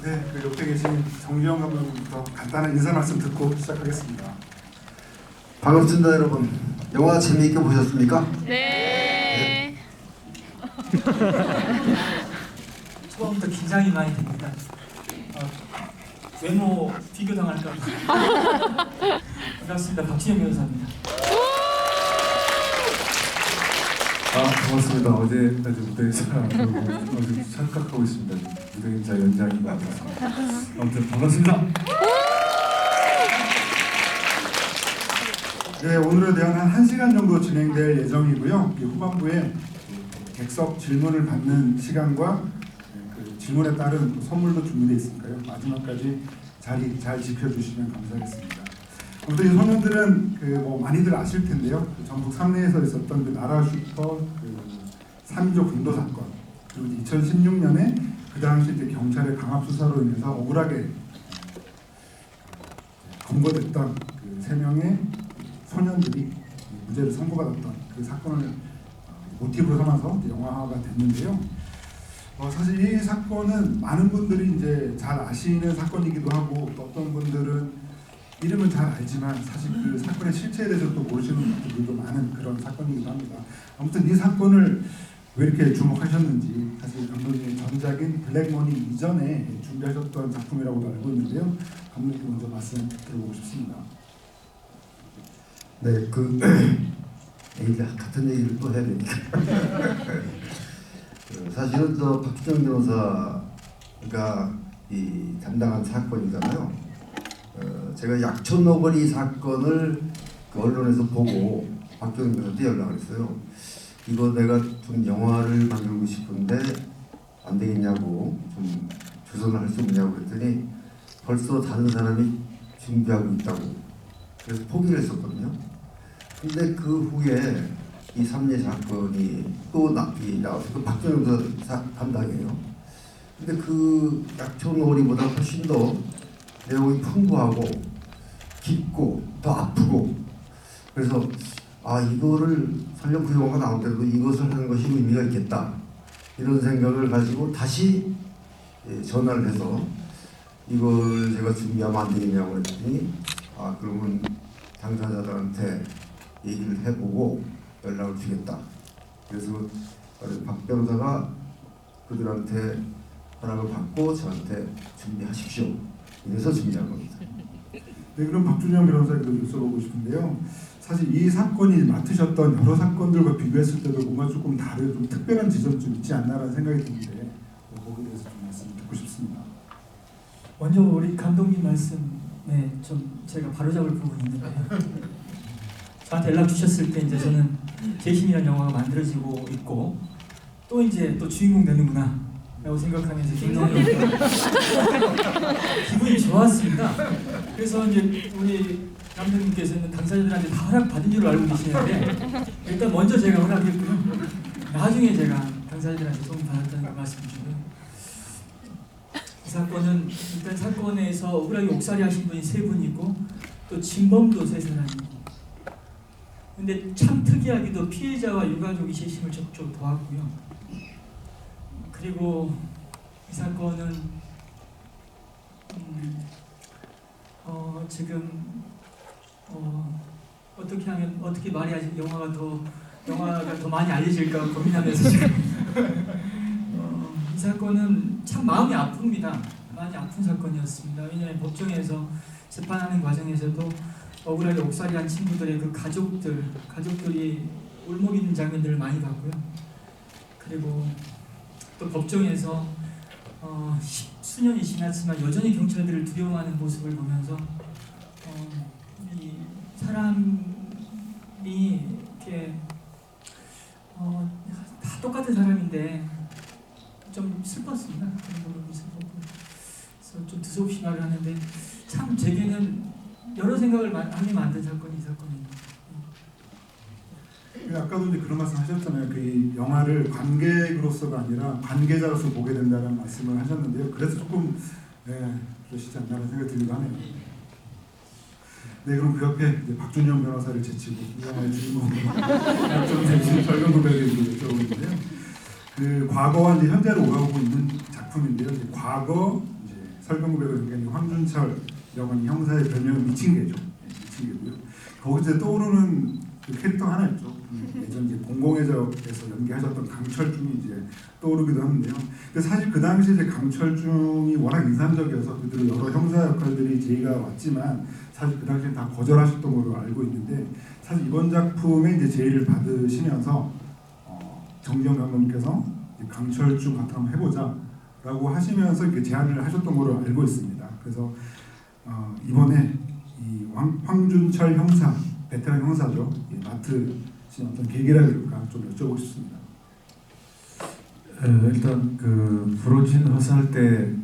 네, 그 옆에 계신 정지영 감독님부터 간단한 인사 말씀 듣고 시작하겠습니다. 반갑습니다, 여러분. 영화 재미있게 보셨습니까? 네. 처음부터 긴장이 많이 됩니다. 외모 비교 당할까 봐. 반갑습니다. 박진영 변호사입니다. 반갑습니다. 어제까지 무대에서 아주 착각하고 있습니다. 무대 인사 연장인 것 같아서. 아무튼 반갑습니다. 네, 오늘에 대한 한 1시간 정도 진행될 예정이고요. 후반부에 객석 질문을 받는 시간과 그 질문에 따른 선물도 준비되어 있으니까요. 마지막까지 자리 잘 지켜주시면 감사하겠습니다. 아무튼 이 소년들은 많이들 아실 텐데요. 전북 삼내에서 있었던 그 나라 슈퍼 3.25 강도 사건, 그리고 2016년에 그 당시 이제 경찰의 강압 수사로 인해서 억울하게 검거됐던 그 3명의 소년들이 무죄를 선고받았던 그 사건을 모티브로 삼아서 영화화가 됐는데요. 사실 이 사건은 많은 분들이 이제 잘 아시는 사건이기도 하고, 또 어떤 분들은 이름은 잘 알지만 사실 그 사건의 실체에 대해서 또 모르시는 분들도 많은 그런 사건이기도 합니다. 아무튼 이 사건을 왜 이렇게 주목하셨는지, 사실 감독님의 전작인 블랙머니 이전에 준비하셨던 작품이라고도 알고 있는데요. 감독님께 먼저 말씀 들어보고 싶습니다. 네, 같은 얘기를 또 해야 되니까. 사실은 박준영 변호사가 이 담당한 사건이잖아요. 제가 약촌 너구리 사건을 그 언론에서 보고 박준영 변호사한테 연락을 했어요. 이거 내가 좀 영화를 만들고 싶은데 안 되겠냐고, 좀 조선을 할 수 없냐고 그랬더니 벌써 다른 사람이 준비하고 있다고. 그래서 포기를 했었거든요. 근데 그 후에 이 삼례 사건이 또 나와서 그 박준영 변호사 담당이에요. 근데 그 약촌 너구리보다 훨씬 더 내용이 풍부하고 깊고 더 아프고, 그래서 이거를 설령 그 영화가 나오더라도 이것을 하는 것이 의미가 있겠다, 이런 생각을 가지고 다시 전화를 해서 이걸 제가 준비하면 안 되겠냐고 했더니 그러면 당사자들한테 얘기를 해보고 연락을 주겠다. 그래서 박 변호사가 그들한테 허락을 받고 저한테 준비하십시오, 이래서 준비한 겁니다. 네, 그럼 박준영 변호사에게도 여쭤보고 싶은데요. 사실 이 사건이 맡으셨던 여러 사건들과 비교했을 때도 뭔가 조금 다른, 좀 특별한 지점이 좀 있지 않나라는 생각이 드는데, 거기에 대해서 좀 말씀 듣고 싶습니다. 먼저 우리 감독님 말씀에 좀 제가 바로잡을 부분이 있는데, 저한테 연락 주셨을 때 이제 저는 재심이라는 영화가 만들어지고 있고 또 이제 또 주인공 되는구나 라고 생각하면서 굉장히 기분이 좋았습니다. 그래서 이제 우리 감독님께서는 당사자들한테 다 허락 받은 줄 알고 계시는데, 일단 먼저 제가 허락했고요. 나중에 제가 당사자들한테 도움 받았다는 걸 말씀드리고요. 이 사건은 일단 사건에서 억울하게 옥살이 하신 분이 3분이고 또 진범도 3사람이고, 근데 참 특이하게도 피해자와 유가족이 재심을 적극적으로 도왔고요. 그리고 이 사건은 지금 어떻게 하면, 어떻게 말해야지 영화가 더 많이 알려질까 고민하면서 지금 이 사건은 참 마음이 아픕니다. 많이 아픈 사건이었습니다. 왜냐하면 법정에서 재판하는 과정에서도 억울하게 옥살이한 친구들의 그 가족들이 울먹이는 장면들을 많이 봤고요. 그리고 또 법정에서 십수년이 지났지만 여전히 경찰들을 두려워하는 모습을 보면서 이 사람이 이렇게 다 똑같은 사람인데 좀 슬펐습니다. 너무 슬펐고, 그래서 좀 두서없이 말을 하는데 참 제게는 여러 생각을 하게 만든 사건이 이 사건입니다. 아까도 이제 그런 말씀 하셨잖아요. 그 영화를 관객으로서가 아니라 관계자로서 보게 된다는 말씀을 하셨는데요. 그래서 조금 그러시지 않나라는 생각이 들기도 하네요. 네, 그럼 그 옆에 이제 박준영 변호사를 제치고 이 영화의 주인공으로 좀 대신 절경 고백을 여쭤보는데요. 그 과거와 이제 현재로 오가고 있는 작품인데요. 이제 과거, 이제 설경구 배우가 연기한 황준철이라고 하는 형사의 별명은 미친개죠. 미친개고요. 거기서 떠오르는 그 캐릭터 하나 있죠. 예전 이제 공공의적에서 연기하셨던 강철중이 이제 떠오르기도 하는데요. 근데 사실 그 당시 이제 강철중이 워낙 인상적이어서 그대로 여러 형사 역할들이 제의가 왔지만 사실 그 당시에 다 거절하셨던 걸로 알고 있는데 사실 이번 작품에 이제 제의를 받으시면서 정지영 감독님께서 강철중 같은 한번 해보자라고 하시면서 이렇게 제안을 하셨던 걸로 알고 있습니다. 그래서 이번에 이 황준철 형사 베테랑 형사죠. 맡으신 어떤 계기랄까 좀 여쭤보고 싶습니다. 일단 그 불호진 화사할 때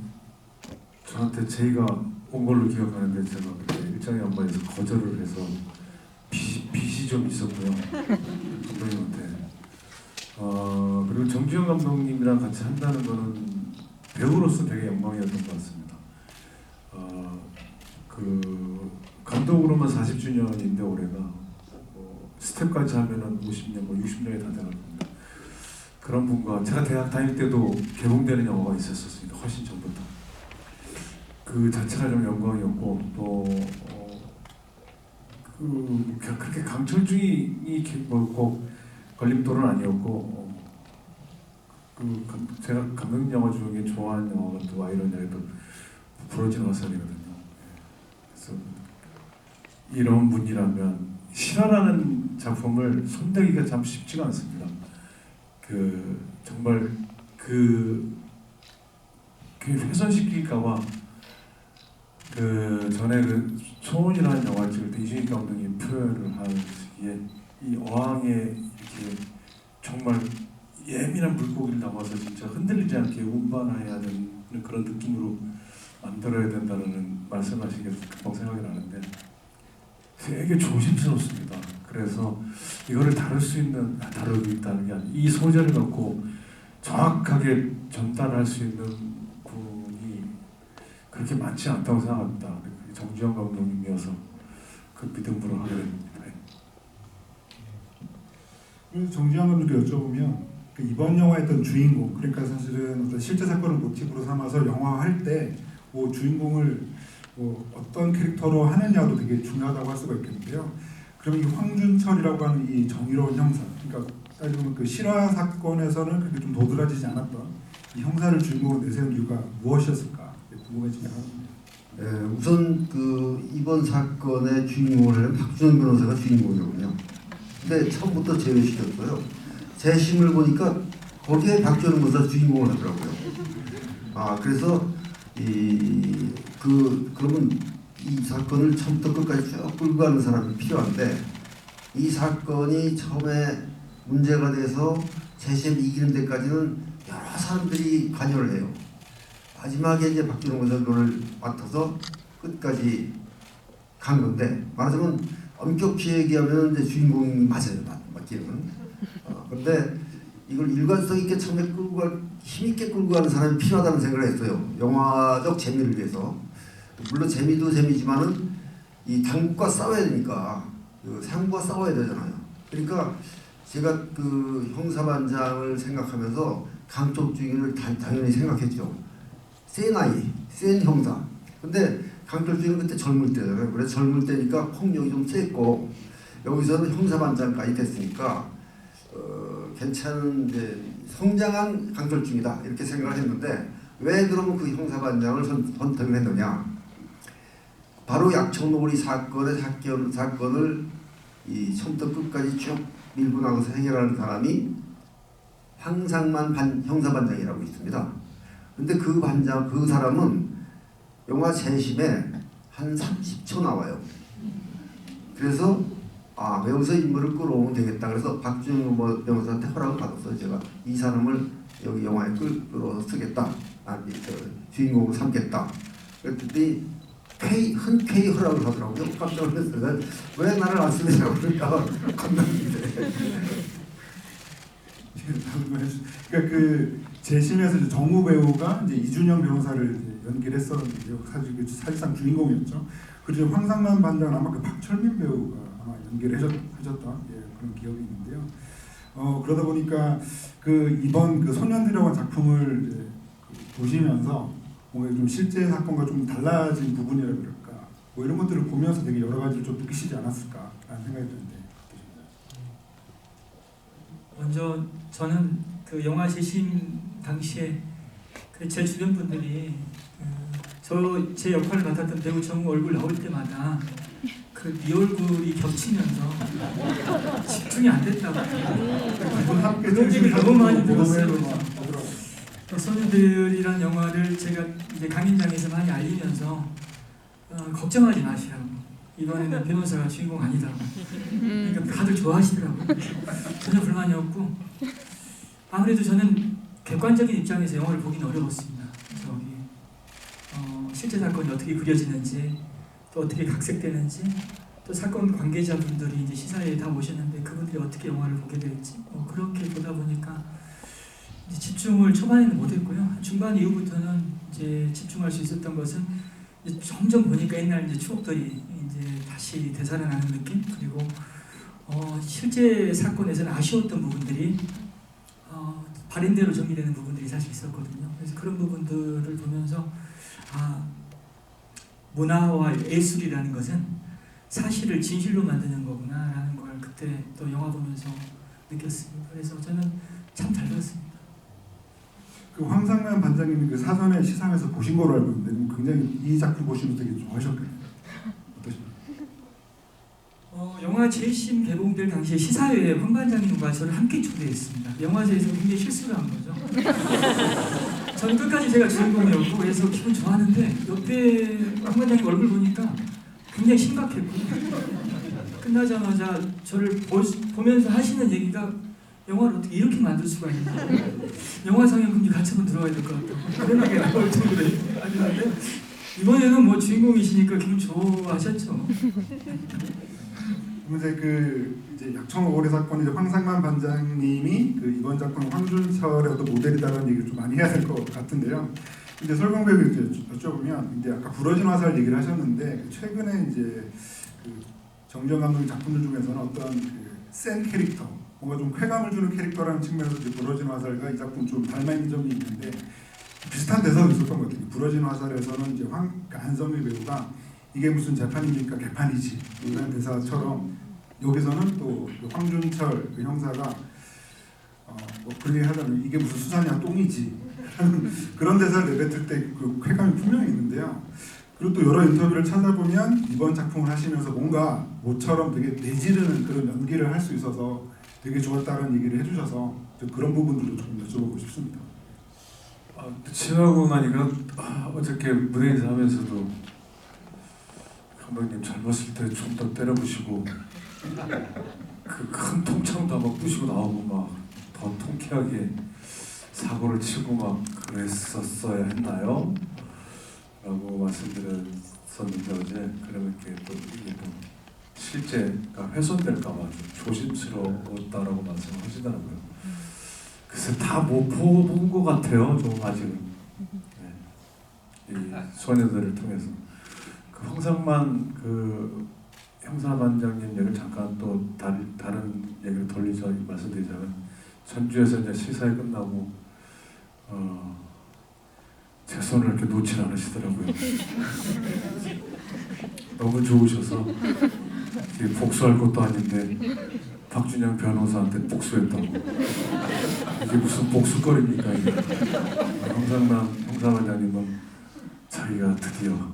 저한테 제의가 온 걸로 기억하는데 제가 그때 일장의 엄마에서 거절을 해서 빚이 좀 있었고요. 감독님한테. 그리고 정주영 감독님이랑 같이 한다는 거는 배우로서 되게 영광이었던 것 같습니다. 그 감독으로만 40주년인데 올해가 스텝까지 하면은 50년, 60년이 다 되는 겁니다. 그런 분과 제가 대학 다닐 때도 개봉되는 영화가 있었습니다. 훨씬 전부터. 그 자체가 좀 영광이었고 또 그렇게 강철중이 꼭 걸림돌은 아니었고 제가 감독 영화 중에 좋아하는 영화가 또 아이러니 도 부러진 화살이거든요. 그래서 이런 분이라면 실화라는 작품을 손대기가 참 쉽지가 않습니다. 정말 훼손시킬까봐 전에 소원이라는 영화를 찍을 때 이준익 감독님 표현을 하시기에 이 어항에 이렇게 정말 예민한 물고기를 담아서 진짜 흔들리지 않게 운반해야 되는 그런 느낌으로 만들어야 된다는 말씀하신 게 금방 생각이 나는데 되게 조심스럽습니다. 그래서 이거를 다루고 있다는 게 아니라 이 소재를 갖고 정확하게 전달할 수 있는 분이 그렇게 많지 않다고 생각합니다. 정주영 감독님이어서 그 믿음으로 하게 됩니다. 정지영 감독님께 여쭤보면 이번 영화에 했던 주인공, 그러니까 사실은 어떤 실제 사건을 모티브로 삼아서 영화할 때 주인공을 어떤 캐릭터로 하느냐도 되게 중요하다고 할 수가 있겠는데요. 그러면 이 황준철이라고 하는 이 정의로운 형사, 그러니까 따지면 그 실화 사건에서는 그렇게 좀 도드라지지 않았던 이 형사를 주인공으로 내세운 이유가 무엇이었을까 궁금해지긴 합니다. 우선 이번 사건의 주인공을 박준영 변호사가 주인공이거든요. 근데 처음부터 제외시켰어요. 재심을 보니까 거기에 박준영 변호사 주인공을 하더라고요. 그래서 그러면 이 사건을 처음부터 끝까지 쭉 끌고 가는 사람이 필요한데 이 사건이 처음에 문제가 돼서 재심 이기는 데까지는 여러 사람들이 관여를 해요. 마지막에 이제 박준영 변호사가 그걸 맡아서 끝까지 간 건데 말하자면 엄격히 얘기하면 이제 주인공이 맞아요. 맡기는. 그런데 이걸 일관성 있게 처음에 힘있게 끌고 가는 사람이 필요하다는 생각을 했어요. 영화적 재미를 위해서. 물론 재미도 재미지만은 이 당국과 싸워야 되니까 상부와 싸워야 되잖아요. 그러니까 제가 형사반장을 생각하면서 강쪽 주인을 당연히 생각했죠. 센 형사. 근데 강철 주인은 그때 젊을 때잖아요. 그래서 젊을 때니까 폭력이 좀 셌고 여기서는 형사반장까지 됐으니까 괜찮은 성장한 강철중이다 이렇게 생각을 했는데 왜 그러면 그 형사반장을 선택을 했느냐? 바로 약촌오거리 사건의 사건을 처음부터 끝까지 쭉 밀고 나가서 해결하는 사람이 황상만 형사반장이라고 있습니다. 근데 그 사람은 영화 재심에 한 30초 나와요. 그래서 여기서 인물을 끌어오면 되겠다. 그래서 박준영 변호사한테 허락을 받았어요. 제가 이 사람을 여기 영화에 끌어서 쓰겠다. 주인공으로 삼겠다. 그랬더니 흔쾌히 허락을 하더라고요. 깜짝 놀랐어요. 왜 나를 안 쓰느냐고 그러니까 건너는데. 그러니까 재심에서 정우 배우가 이제 이준영 변호사를 연기를 했었는데요. 사실상 주인공이었죠. 그리고 황상만 반장은 아마 박철민 배우가 아마 연기를 하셨던 그런 기억이 있는데요. 그러다 보니까 이번 소년들이라고 하는 작품을 보시면서 뭔가 좀 실제 사건과 좀 달라진 부분이라 그럴까 뭐 이런 것들을 보면서 되게 여러 가지를 좀 느끼시지 않았을까라는 생각이 드는데 먼저 저는 그 영화 재심 당시에 그 제 주변 분들이 제 역할을 맡았던 배우 정우 얼굴 나올 때마다 그 네 얼굴이 겹치면서 집중이 안 됐다고 그런 얘기를 너무 많이 들었어요. 소녀들이란 영화를 제가 이제 강연장에서 많이 알리면서 걱정하지 마시라고, 이번에는 변호사가 주인공 아니다고. 그러니까 다들 좋아하시더라고요. 전혀 불만이 없고, 아무래도 저는 객관적인 입장에서 영화를 보기는 어려웠습니다. 실제 사건이 어떻게 그려지는지, 또 어떻게 각색되는지, 또 사건 관계자분들이 이제 시사회에 다 오셨는데 그분들이 어떻게 영화를 보게 될지 그렇게 보다 보니까 이제 집중을 초반에는 못했고요. 중반 이후부터는 이제 집중할 수 있었던 것은 이제 점점 보니까 옛날 이제 추억들이 이제 다시 되살아나는 느낌, 그리고 실제 사건에서는 아쉬웠던 부분들이 발인대로 정리되는 부분들이 사실 있었거든요. 그래서 그런 부분들을 보면서 문화와 예술이라는 것은 사실을 진실로 만드는 거구나라는 걸 그때 또 영화 보면서 느꼈습니다. 그래서 저는 참 잘 들었습니다. 그 황상면 반장님이 그 사전에 시상에서 보신 거로 알고 있는데 굉장히 이 작품 보시면서 되게 좋아하셨거든요. 어떠십니까? 영화 재심 개봉될 당시에 시사회에 황 반장님과 저를 함께 초대했습니다. 영화제에서 굉장히 실수를 한 거죠. 저는 끝까지 제가 주인공이었고 그래서 기분 좋았는데 옆에 황 반장님 얼굴 보니까 굉장히 심각했고, 끝나자마자 저를 보면서 하시는 얘기가 영화를 어떻게 이렇게 만들 수가 있나, 영화 상영금지 가처분 들어가야 될 것 같다고 그런 얘기가 나올 정도로 하셨는데 이번에는 뭐 주인공이시니까 기분 좋아하셨죠. 이제 약촌 오거리 사건 이제 황상만 반장님이 그 이번 작품 황준철의 어떤 모델이다라는 얘기를 좀 많이 해야 될 것 같은데요. 이제 설경 배우 이제 여쭤보면 이제 아까 부러진 화살 얘기를 하셨는데 최근에 이제 그 정지영 감독의 작품들 중에서는 어떤 그 센 캐릭터, 뭔가 좀 쾌감을 주는 캐릭터라는 측면에서 이제 부러진 화살과 이 작품 좀 닮아 있는 점이 있는데 비슷한 대사가 있었던 것 같아요. 부러진 화살에서는 이제 안성미 배우가 이게 무슨 재판입니까 개판이지 이런 대사처럼 여기서는 또 황준철 그 형사가 뭐 그런 얘기 하자면 이게 무슨 수사냐 똥이지 그런 대사를 내뱉을 때 그 쾌감이 분명히 있는데요. 그리고 또 여러 인터뷰를 찾아보면 이번 작품을 하시면서 뭔가 모처럼 되게 내지르는 그런 연기를 할 수 있어서 되게 좋았다는 얘기를 해주셔서 그런 부분들도 조금 여쭤보고 싶습니다. 지나고 나니까 어저께 무대 인사하면서도 감독님 젊었을 때 좀 더 때려부시고 그 큰 통창도 막 부시고 나오고 막 더 통쾌하게 사고를 치고 막 그랬었어야 했나요? 라고 말씀드렸었는데 어제 그러면 이게 또 실제가 훼손될까봐 좀 조심스러웠다라고 말씀하시더라고요. 그래서 다 못 본 것 같아요. 좀 아직은 이 소녀들을 통해서 그 황상만 그 형사반장님 얘기를 잠깐 또 다른 얘기를 돌리자 말씀드리자면 전주에서 이제 시사회 끝나고 제 손을 이렇게 놓질 않으시더라고요. 너무 좋으셔서 복수할 것도 아닌데 박준영 변호사한테 복수했다고. 이게 무슨 복수거리입니까 이게. 황상남 형사반장님은 자기가 드디어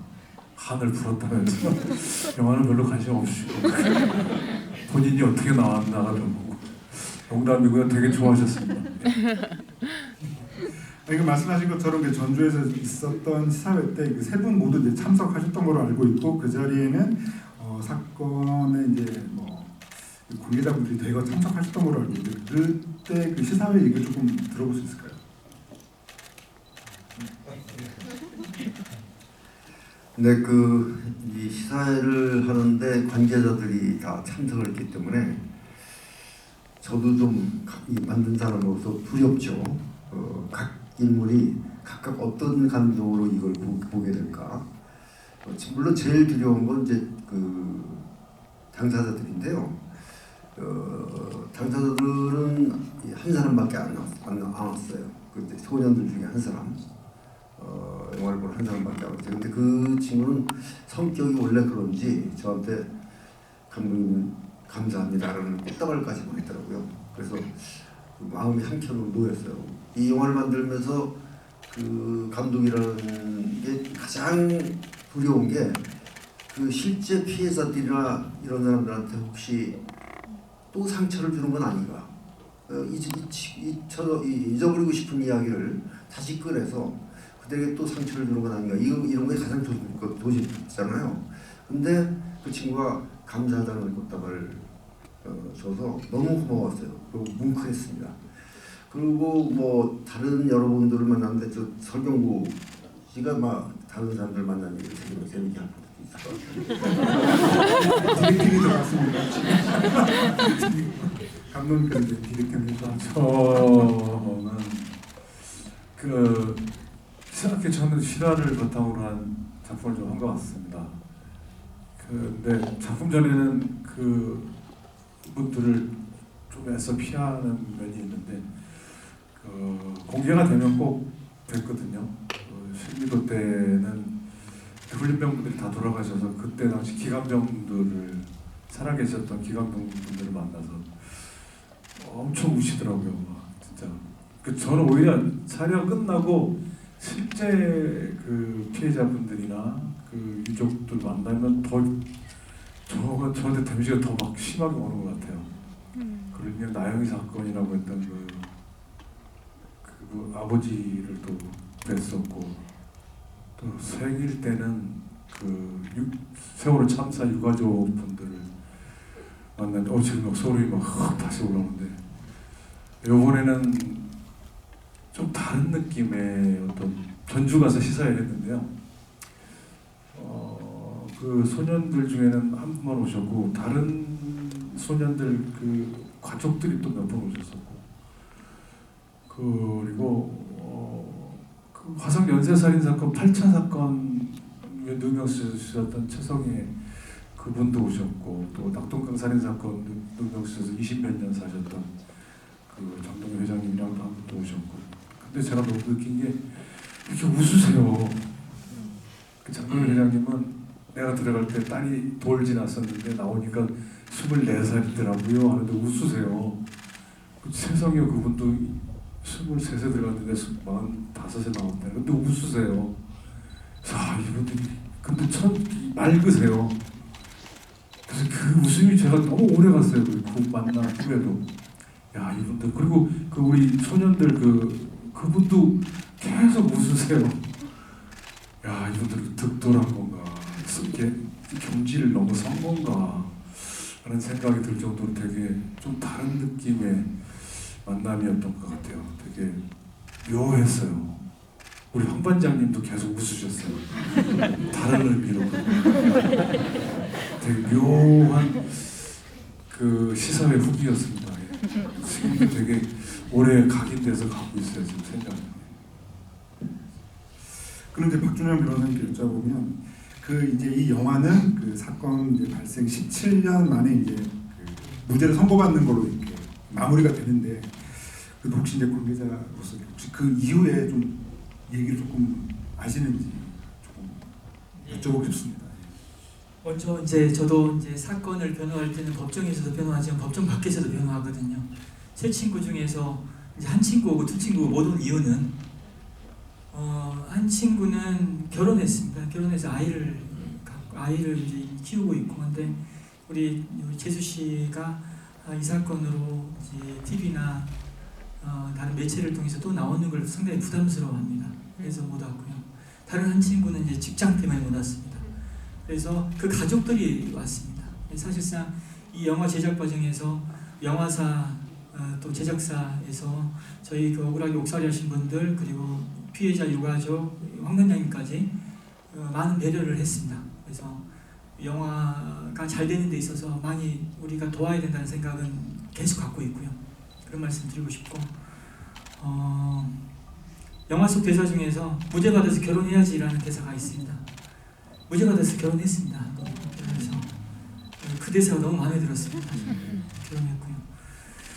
한을 풀었다면서 영화는 별로 관심 없으시고 본인이 어떻게 나왔나가 보고 농담이고요. 되게 좋아하셨습니다. 이거 말씀하신 것처럼 그 전주에서 있었던 시사회 때 그 세 분 모두 이제 참석하셨던 걸로 알고 있고 그 자리에는 사건에 이제 뭐 관계자분들이 대거 참석하셨던 걸로 알고 있는데 그때 그 시사회 얘기를 조금 들어볼 수 있을까요? 네, 이 시사회를 하는데 관계자들이 다 참석을 했기 때문에 저도 좀 이 만든 사람으로서 두렵죠. 각 인물이 각각 어떤 감정으로 이걸 보게 될까. 물론 제일 두려운 건 이제 그 당사자들인데요. 당사자들은 한 사람밖에 안 왔어요. 그때 소년들 중에 한 사람. 영화를 본 한 사람밖에 안 봤어요. 근데 그 친구는 성격이 원래 그런지 저한테 감독님 감사합니다라는 꽃다발까지 보냈더라고요. 그래서 그 마음이 한켠으로 놓였어요. 이 영화를 만들면서 그 감독이라는 게 가장 두려운 게 그 실제 피해자들이나 이런 사람들한테 혹시 또 상처를 주는 건 아닌가. 잊어버리고 싶은 이야기를 다시 꺼내서 그들에게 또 상처를 주는 건 아닌가. 이런 게 가장 도시잖아요. 근데 그 친구가 감사하다는 꽃다발을 줘서 너무 고마웠어요. 그리고 뭉클했습니다. 그리고 뭐 다른 여러분들을 만났는데 저 설경구 씨가 막 다른 사람들 만난 얘기를 재밌게 할 것도 있을 것 같아요. 디렉팅이 들어갔습니다. 감독님께서 이제 디렉팅을 해서 저는 그 생각해 저는 실화를 바탕으로 한 작품을 좀 한 것 같습니다. 근데 작품 전에는 그 분들을 좀 애써 피하는 면이 있는데 공개가 되면 꼭 됐거든요. 신비도 때는 훈련병분들이 다 돌아가셔서 그때 당시 기관병들을 살아계셨던 기관병분들을 만나서 엄청 우시더라고요. 막 진짜. 저는 오히려 사례가 끝나고 실제 그 피해자분들이나 그 유족들 만나면 더 저한테 데미지가 더 막 심하게 오는 것 같아요. 그러면 나영희 사건이라고 했던 그 아버지를 또 뵀었고 또 생일 때는 그 세월호 참사 유가족 분들을 만났는데 지금 막 소름이 막 다시 올라오는데 이번에는 좀 다른 느낌의 어떤 전주 가서 시사회를 했는데요. 그 소년들 중에는 한 분만 오셨고 다른 소년들 그 가족들이 또 몇 분 오셨었고 그리고 그 화성 연쇄살인 사건 8차 사건 누명쓰셨던 최성애 그분도 오셨고 또 낙동강 살인 사건 누명쓰셔서 20몇 년 사셨던 그 정동희 회장님이랑도 한 분도 오셨고 근데 제가 너무 느낀 게 이렇게 웃으세요. 그 정동희 회장님은 내가 들어갈 때 딸이 돌 지났었는데 나오니까 24살이더라고요 하는데 웃으세요. 최성애 그분도 23세 들어갔는데 45세 나왔다. 근데 웃으세요. 자, 이분들이 근데 참 맑으세요. 그래서 그 웃음이 제가 너무 오래 갔어요. 그 만난 후에도. 야, 이분들 그리고 그 우리 소년들 그분도 계속 웃으세요. 야, 이분들 득도란 건가? 이게 경지를 넘어선 건가? 하는 생각이 들 정도로 되게 좀 다른 느낌의 만남이었던 것 같아요. 되게 묘했어요. 우리 황 반장님도 계속 웃으셨어요. 다른 의미로. 되게 묘한 그 시사회 후기였습니다. 지금도 되게 오래 각인돼서 가고 있어요. 지금 생각이. 그런데 박준영 변호사님께 여쭤보면 그 이제 이 영화는 그 사건 이제 발생 17년 만에 이제 그 무죄를 선고받는 걸로 이렇게 마무리가 되는데 그 혹시 이제 관계자로서 혹시 그 이후에 좀 얘기를 조금 아시는지 조금 여쭤보고 싶습니다. 먼저 이제 저도 이제 사건을 변호할 때는 법정에서도 변호하지만 법정 밖에서도 변호하거든요. 세 친구 중에서 이제 한 친구고 두 친구가 못 온 이유는 한 친구는 결혼했습니다. 결혼해서 아이를 이제 키우고 있고 근데 우리 재수 씨가 이 사건으로 이제 TV나 다른 매체를 통해서 또 나오는 걸 상당히 부담스러워합니다. 그래서 못 왔고요. 다른 한 친구는 이제 직장 때문에 못 왔습니다. 그래서 그 가족들이 왔습니다. 사실상 이 영화 제작 과정에서 영화사 또 제작사에서 저희 그 억울하게 옥살이 하신 분들 그리고 피해자 유가족 황단장님까지 많은 배려를 했습니다. 그래서 영화가 잘 되는 데 있어서 많이 우리가 도와야 된다는 생각은 계속 갖고 있고요. 그런 말씀 드리고 싶고 영화 속 대사 중에서 무죄 받아서 결혼해야지라는 대사가 있습니다. 무죄 받아서 결혼했습니다. 그래서 그 대사가 너무 마음에 들었습니다. 결혼했고요.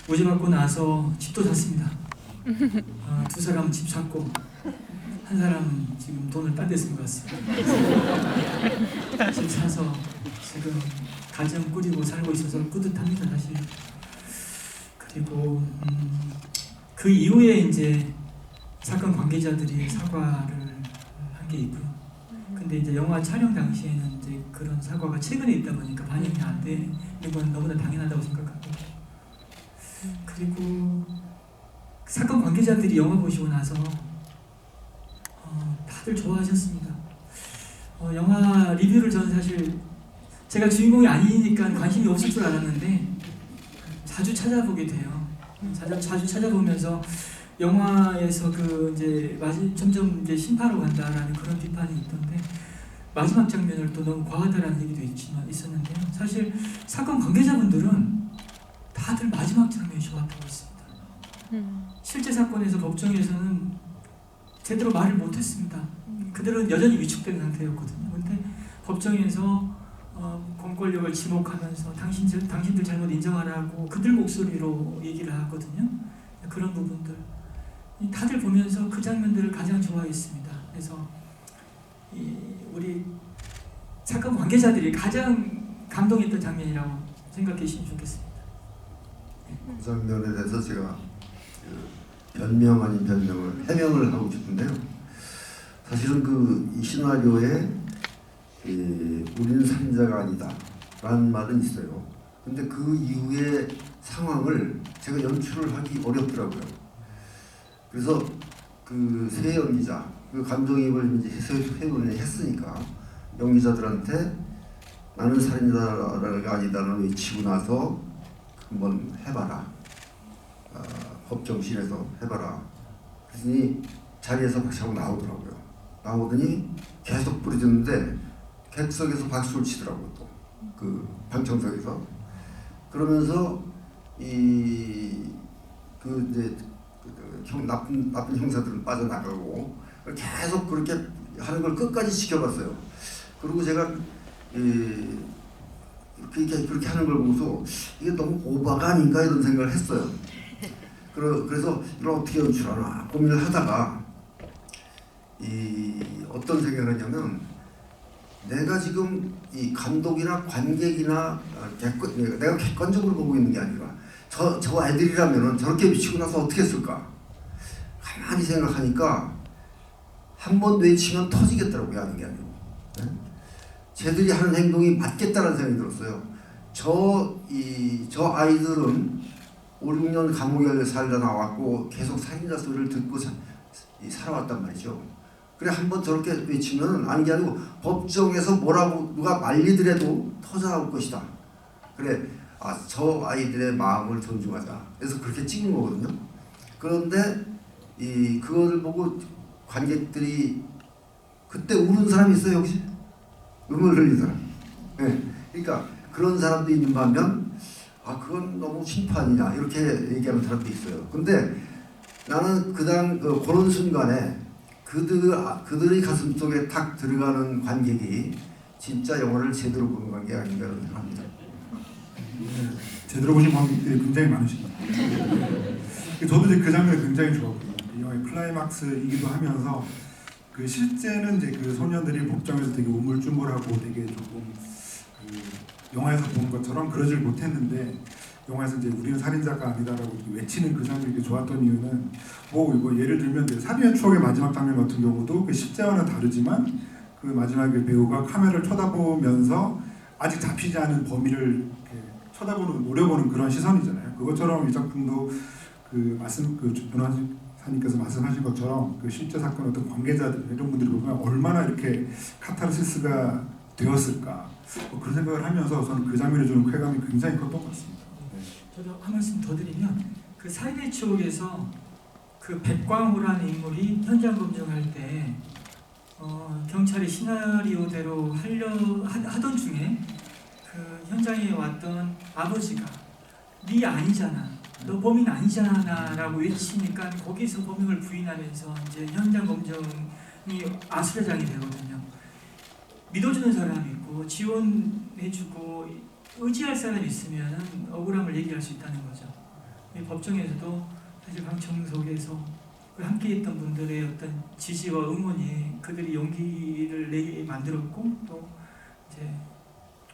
무죄 받고 나서 집도 샀습니다. 두 사람 집 샀고 한 사람 지금 돈을 딴 데 쓴 것 같습니다. 집 사서 지금 가정 꾸리고 살고 있어서 뿌듯합니다, 사실. 그리고 그 이후에 이제 사건 관계자들이 사과를 한 게 있고요. 근데 이제 영화 촬영 당시에는 이제 그런 사과가 최근에 있다 보니까 반영이 안 되는 건 너무나 당연하다고 생각합니다. 그리고 사건 관계자들이 영화 보시고 나서 다들 좋아하셨습니다. 영화 리뷰를 저는 사실 제가 주인공이 아니니까 관심이 없을 줄 알았는데 자주 찾아보게 돼요. 자주 찾아보면서 영화에서 그 이제 점점 이제 심파로 간다라는 그런 비판이 있던데 마지막 장면을 또 너무 과하다라는 얘기도 있었는데요. 사실 사건 관계자분들은 다들 마지막 장면이 좋았다고 했습니다. 실제 사건에서 법정에서는 제대로 말을 못했습니다. 그들은 여전히 위축된 상태였거든요. 근데 법정에서 공권력을 지목하면서 당신들 잘못 인정하라고 그들 목소리로 얘기를 하거든요. 그런 부분들 다들 보면서 그 장면들을 가장 좋아했습니다. 그래서 우리 사건 관계자들이 가장 감동했던 장면이라고 생각해 주시면 좋겠습니다. 그 장면에 대해서 제가 변명 아닌 변명을 해명을 하고 싶은데요. 사실은 그 이 시나리오에 우리는 살인자가 아니다 라는 말은 있어요. 근데 그 이후의 상황을 제가 연출을 하기 어렵더라고요. 그래서 그 새 연기자, 그 감정이입을 이제 세 했으니까 연기자들한테 나는 살인자가 아니다를 외치고 나서 한번 해봐라. 법정실에서 해봐라. 그랬더니 자리에서 박수하고 나오더라고요. 나오더니 계속 부르짖는데 객석에서 박수를 치더라고요. 또 그 방청석에서. 그러면서 나쁜 형사들은 빠져나가고 계속 그렇게 하는 걸 끝까지 지켜봤어요. 그리고 제가 그렇게 하는 걸 보고서 이게 너무 오바가 아닌가 이런 생각을 했어요. 그래서 이걸 어떻게 연출하나 고민을 하다가 어떤 생각을 했냐면 내가 지금 이 감독이나 관객이나 내가 객관적으로 보고 있는 게 아니라 저 애들이라면은 저렇게 미치고 나서 어떻게 했을까? 가만히 생각하니까 한 번 외치면 터지겠더라고요. 하는 게 아니고 쟤들이 하는 행동이 맞겠다는 생각이 들었어요. 저 아이들은 5, 6년 감옥에 살다 나왔고 계속 살인자 소리를 듣고 살아왔단 말이죠. 그래 한번 저렇게 외치면 아닌 게 아니고 법정에서 뭐라고 누가 말리더라도 터져나올 것이다. 그래 저 아이들의 마음을 존중하자. 그래서 그렇게 찍은 거거든요. 그런데 그거를 보고 관객들이 그때 우는 사람이 있어요 혹시? 음을 흘린 사람. 네. 그러니까 그런 사람도 있는 반면 그건 너무 심판이냐 이렇게 얘기하는 사람도 있어요. 근데 나는 그런 순간에 그들의 가슴 속에 탁 들어가는 관객이 진짜 영화를 제대로 보는 관객이 아닌가라는 생각합니다. 제대로 보신 관객들이 굉장히 많으십니다. 저도 이제 그 장면이 굉장히 좋았거든요. 이 영화의 클라이막스이기도 하면서 그 실제는 이제 그 소년들이 법정에서 되게 우물쭈물하고 되게 조금 영화에서 보는 것처럼 그러질 못했는데 영화에서 이제 우리는 살인자가 아니다라고 외치는 그 장면이 좋았던 이유는 이거 예를 들면 살인의 추억의 마지막 장면 같은 경우도 그 실제와는 다르지만 그 마지막에 배우가 카메라를 쳐다보면서 아직 잡히지 않은 범인을 쳐다보는 노려보는 그런 시선이잖아요. 그것처럼 이 작품도 변호사님께서 말씀하신 것처럼 그 실제 사건 어떤 관계자들 이런 분들이 보면 얼마나 이렇게 카타르시스가 되었을까 그런 생각을 하면서 저는 그 장면에 주는 쾌감이 굉장히 컸던 것 같습니다. 저도 한 말씀 더 드리면 그 살인의 추억에서 그 백광호라는 인물이 현장 검증할 때 경찰이 시나리오대로 하던 중에 그 현장에 왔던 아버지가 네 아니잖아, 너 범인 아니잖아라고 외치니까 거기서 범행을 부인하면서 이제 현장 검증이 아수라장이 되거든요. 믿어주는 사람이 있고 지원해주고 의지할 사람이 있으면 억울함을 얘기할 수 있다는 거죠. 법정에서도 사실 방청석에서 그 함께했던 분들의 어떤 지지와 응원이 그들이 용기를 내게 만들었고 또 이제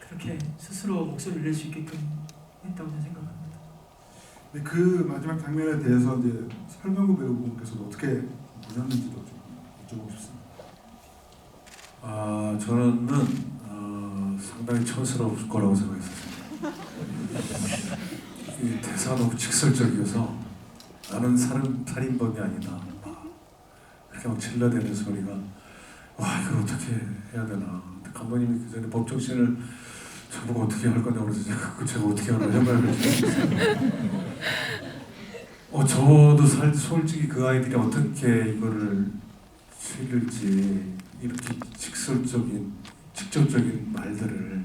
그렇게 스스로 목소리를 낼 수 있게끔 했다고 저는 생각합니다. 근데 그 마지막 장면에 대해서 이제 설명구 배우분께서도 어떻게 보셨는지도 좀 여쭤보고 싶습니다. 저는 상당히 촌스러울 거라고 생각했었습니다. 이 대사가 너무 직설적이어서 나는 살인범이 아니다. 그렇게 막 질러대는 소리가 와 이걸 어떻게 해야 되나. 감독님이 그 전에 법정신을 저보고 어떻게 할 거냐고 그래서 제가 어떻게 하나 해봐야겠어요. 저도 솔직히 그 아이들이 어떻게 이거를 치를지 이렇게 직접적인 말들을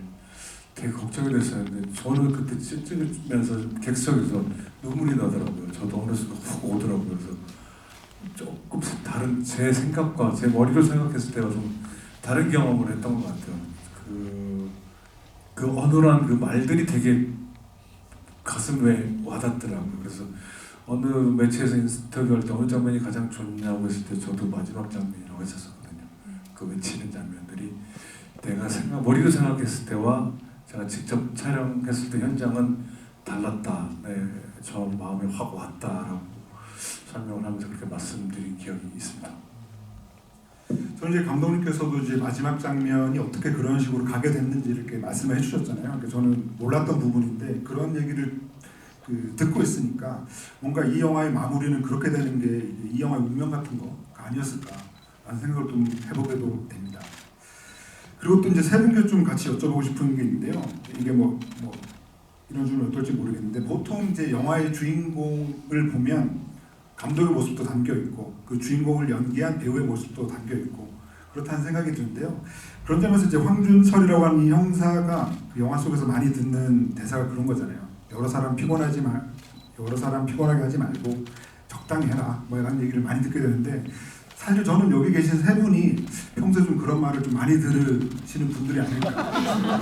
되게 걱정이 됐었는데 저는 그때 찍으면서 객석에서 눈물이 나더라고요. 저도 어느 순간 훅 오더라고요. 그래서 조금 다른 제 생각과 제 머리로 생각했을 때와 좀 다른 경험을 했던 것 같아요. 그 어눌한 그 말들이 되게 가슴에 와닿더라고요. 그래서 어느 매체에서 인터뷰할 때 어느 장면이 가장 좋냐고 했을 때 저도 마지막 장면이라고 했었거든요. 그 외치는 장면들이 내가 머리로 생각했을 때와 제가 직접 촬영했을 때 현장은 달랐다. 저 마음에 확 왔다라고 설명을 하면서 그렇게 말씀드린 기억이 있습니다. 저는 이제 감독님께서도 이제 마지막 장면이 어떻게 그런 식으로 가게 됐는지 이렇게 말씀해 주셨잖아요. 그러니까 저는 몰랐던 부분인데 그런 얘기를 듣고 있으니까 뭔가 이 영화의 마무리는 그렇게 되는 게 이 영화의 운명 같은 거가 아니었을까라는 생각을 좀 해보게도 됩니다. 그리고 또 이제 세 분께 좀 같이 여쭤보고 싶은 게 있는데요. 이게 뭐 이런 줄은 어떨지 모르겠는데 보통 이제 영화의 주인공을 보면 감독의 모습도 담겨 있고 그 주인공을 연기한 배우의 모습도 담겨 있고 그렇다는 생각이 드는데요. 그런 점에서 이제 황준철이라고 하는 이 형사가 그 영화 속에서 많이 듣는 대사가 그런 거잖아요. 여러 사람 피곤하게 하지 말고 적당히 해라. 뭐 이런 얘기를 많이 듣게 되는데 사실 저는 여기 계신 세 분이 평소에 좀 그런 말을 좀 많이 들으시는 분들이 아닐까.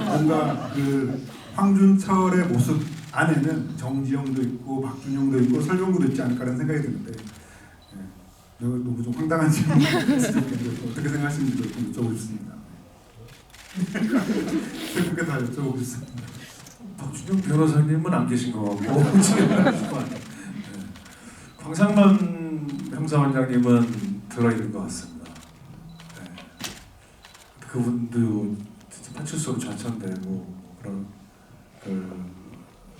뭔가 그 황준철의 모습 안에는 정지영도 있고 박준영도 있고 설경구도 있지 않을까라는 생각이 드는데 너무 좀 황당한 질문일 수도 있겠는데 어떻게 생각하시는지도 좀 여쭤보고 싶습니다. 세 분께 다 여쭤보고 싶습니다. 박준영 변호사님은 안 계신 것 같고 광상만 형사원장님은 들어있는 것 같습니다. 그분도 진짜 파출소로 좌천되고 그런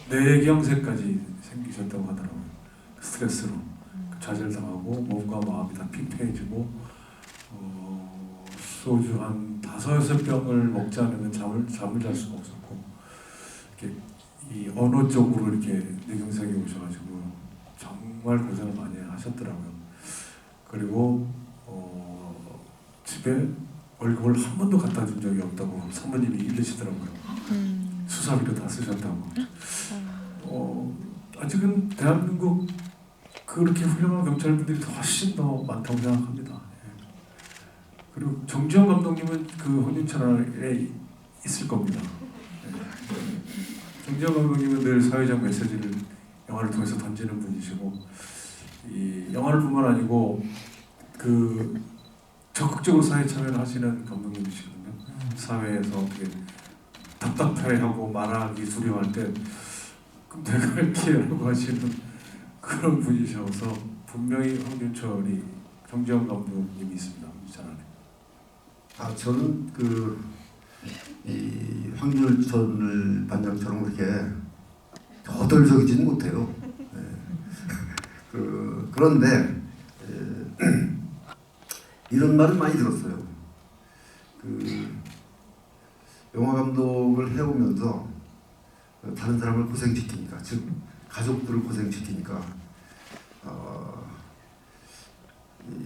뇌경색까지 생기셨다고 하더라고요. 스트레스로 좌절당하고 몸과 마음이 다 피폐해지고 소주 한 5-6병을 먹지 않으면 잠을 잘 수가 없었고 이렇게 이 언어 쪽으로 이렇게 뇌경색이 오셔가지고 정말 고생을 많이 하셨더라고요. 그리고 집에 월급을 한 번도 갖다 준 적이 없다고 사모님이 일르시더라고요. 수사비로 다 쓰셨다고. 아직은 대한민국 그렇게 훌륭한 경찰분들이 훨씬 더 많다고 생각합니다. 그리고 정지영 감독님은 그 황준철에 있을 겁니다. 정지영 감독님은 늘 사회적 메시지를 영화를 통해서 던지는 분이시고 이 영화를 뿐만 아니고 그 적극적으로 사회 참여를 하시는 감독님이시거든요. 사회에서 어떻게 답답해하고 말하기 두려워할 때 그럼 내가 할게라고 하시는 그런 분이셔서 분명히 황준철이 정지영 감독님이 있습니다. 잘 안에. 저는 이 황준철 반장처럼 그렇게 허덜적이지는 못해요. 그런데 이런 말을 많이 들었어요. 영화 감독을 해오면서 다른 사람을 고생시키니까, 즉 가족들을 고생시키니까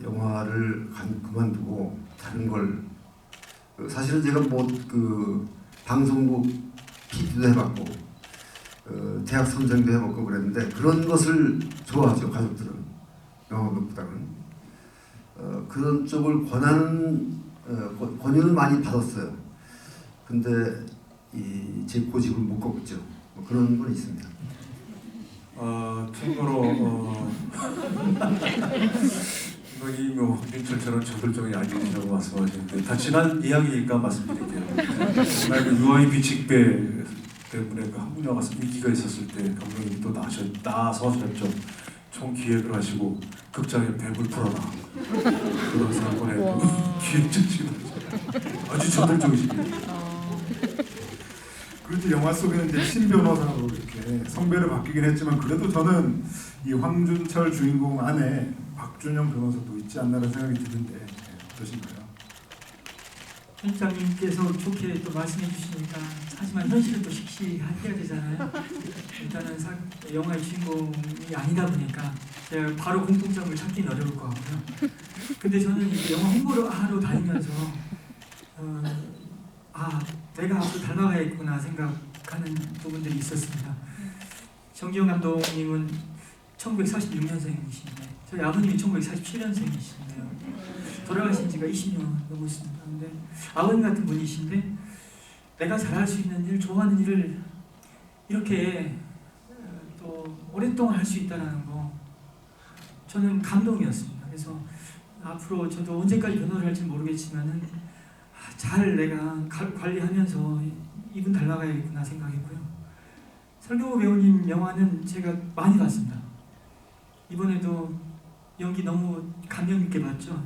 영화를 그만두고 다른 걸 사실은 제가 방송국 PD도 해봤고 대학 선생도 해봤고 그랬는데 그런 것을 좋아하죠. 가족들은 영화 감독보다는 그런 쪽을 권유는 많이 받았어요. 근데 제 고집을 못 꺾었죠. 그런 건 있습니다. 참고로 거의 뭐 황준철처럼 저돌적이 아니라고 말씀하셨는데 다 지난 이야기니까 말씀드릴게요. 정말 그 유아인 비칙배 때문에 그 한국 영화 위기가 있었을 때 감독님이 또 나서셨죠. 총 기획을 하시고 극장에 뱀을 풀어라 그런 사건에 기획자시고 아주 저돌적이시네요. 그렇죠. 영화 속에는 이제 신 변호사로 이렇게 성배를 바뀌긴 했지만 그래도 저는 이 황준철 주인공 안에 박준영 변호사도 있지 않나라는 생각이 드는데 어떠신가요? 편집장님께서 좋게 또 말씀해 주시니까 하지만 현실은 또 식시해야 되잖아요. 일단은 영화의 주인공이 아니다 보니까 제가 바로 공통점을 찾기는 어려울 것 같고요. 근데 저는 이제 영화 홍보를 하러 다니면서 내가 앞으로 닮아가야겠구나 생각하는 부분들이 있었습니다. 정기영 감독님은 1946년생이신데 저희 아버님이 1947년생이시네요. 돌아가신 지가 20년 넘었습니다. 근데 아버님 같은 분이신데 내가 잘할 수 있는 일, 좋아하는 일을 이렇게 또 오랫동안 할 수 있다는 거 저는 감동이었습니다. 그래서 앞으로 저도 언제까지 변호를 할지 모르겠지만은 잘 내가 관리하면서 이분 닮아가야겠구나 생각했고요. 설경구 배우님 영화는 제가 많이 봤습니다. 이번에도 연기 너무 감명 깊게 봤죠.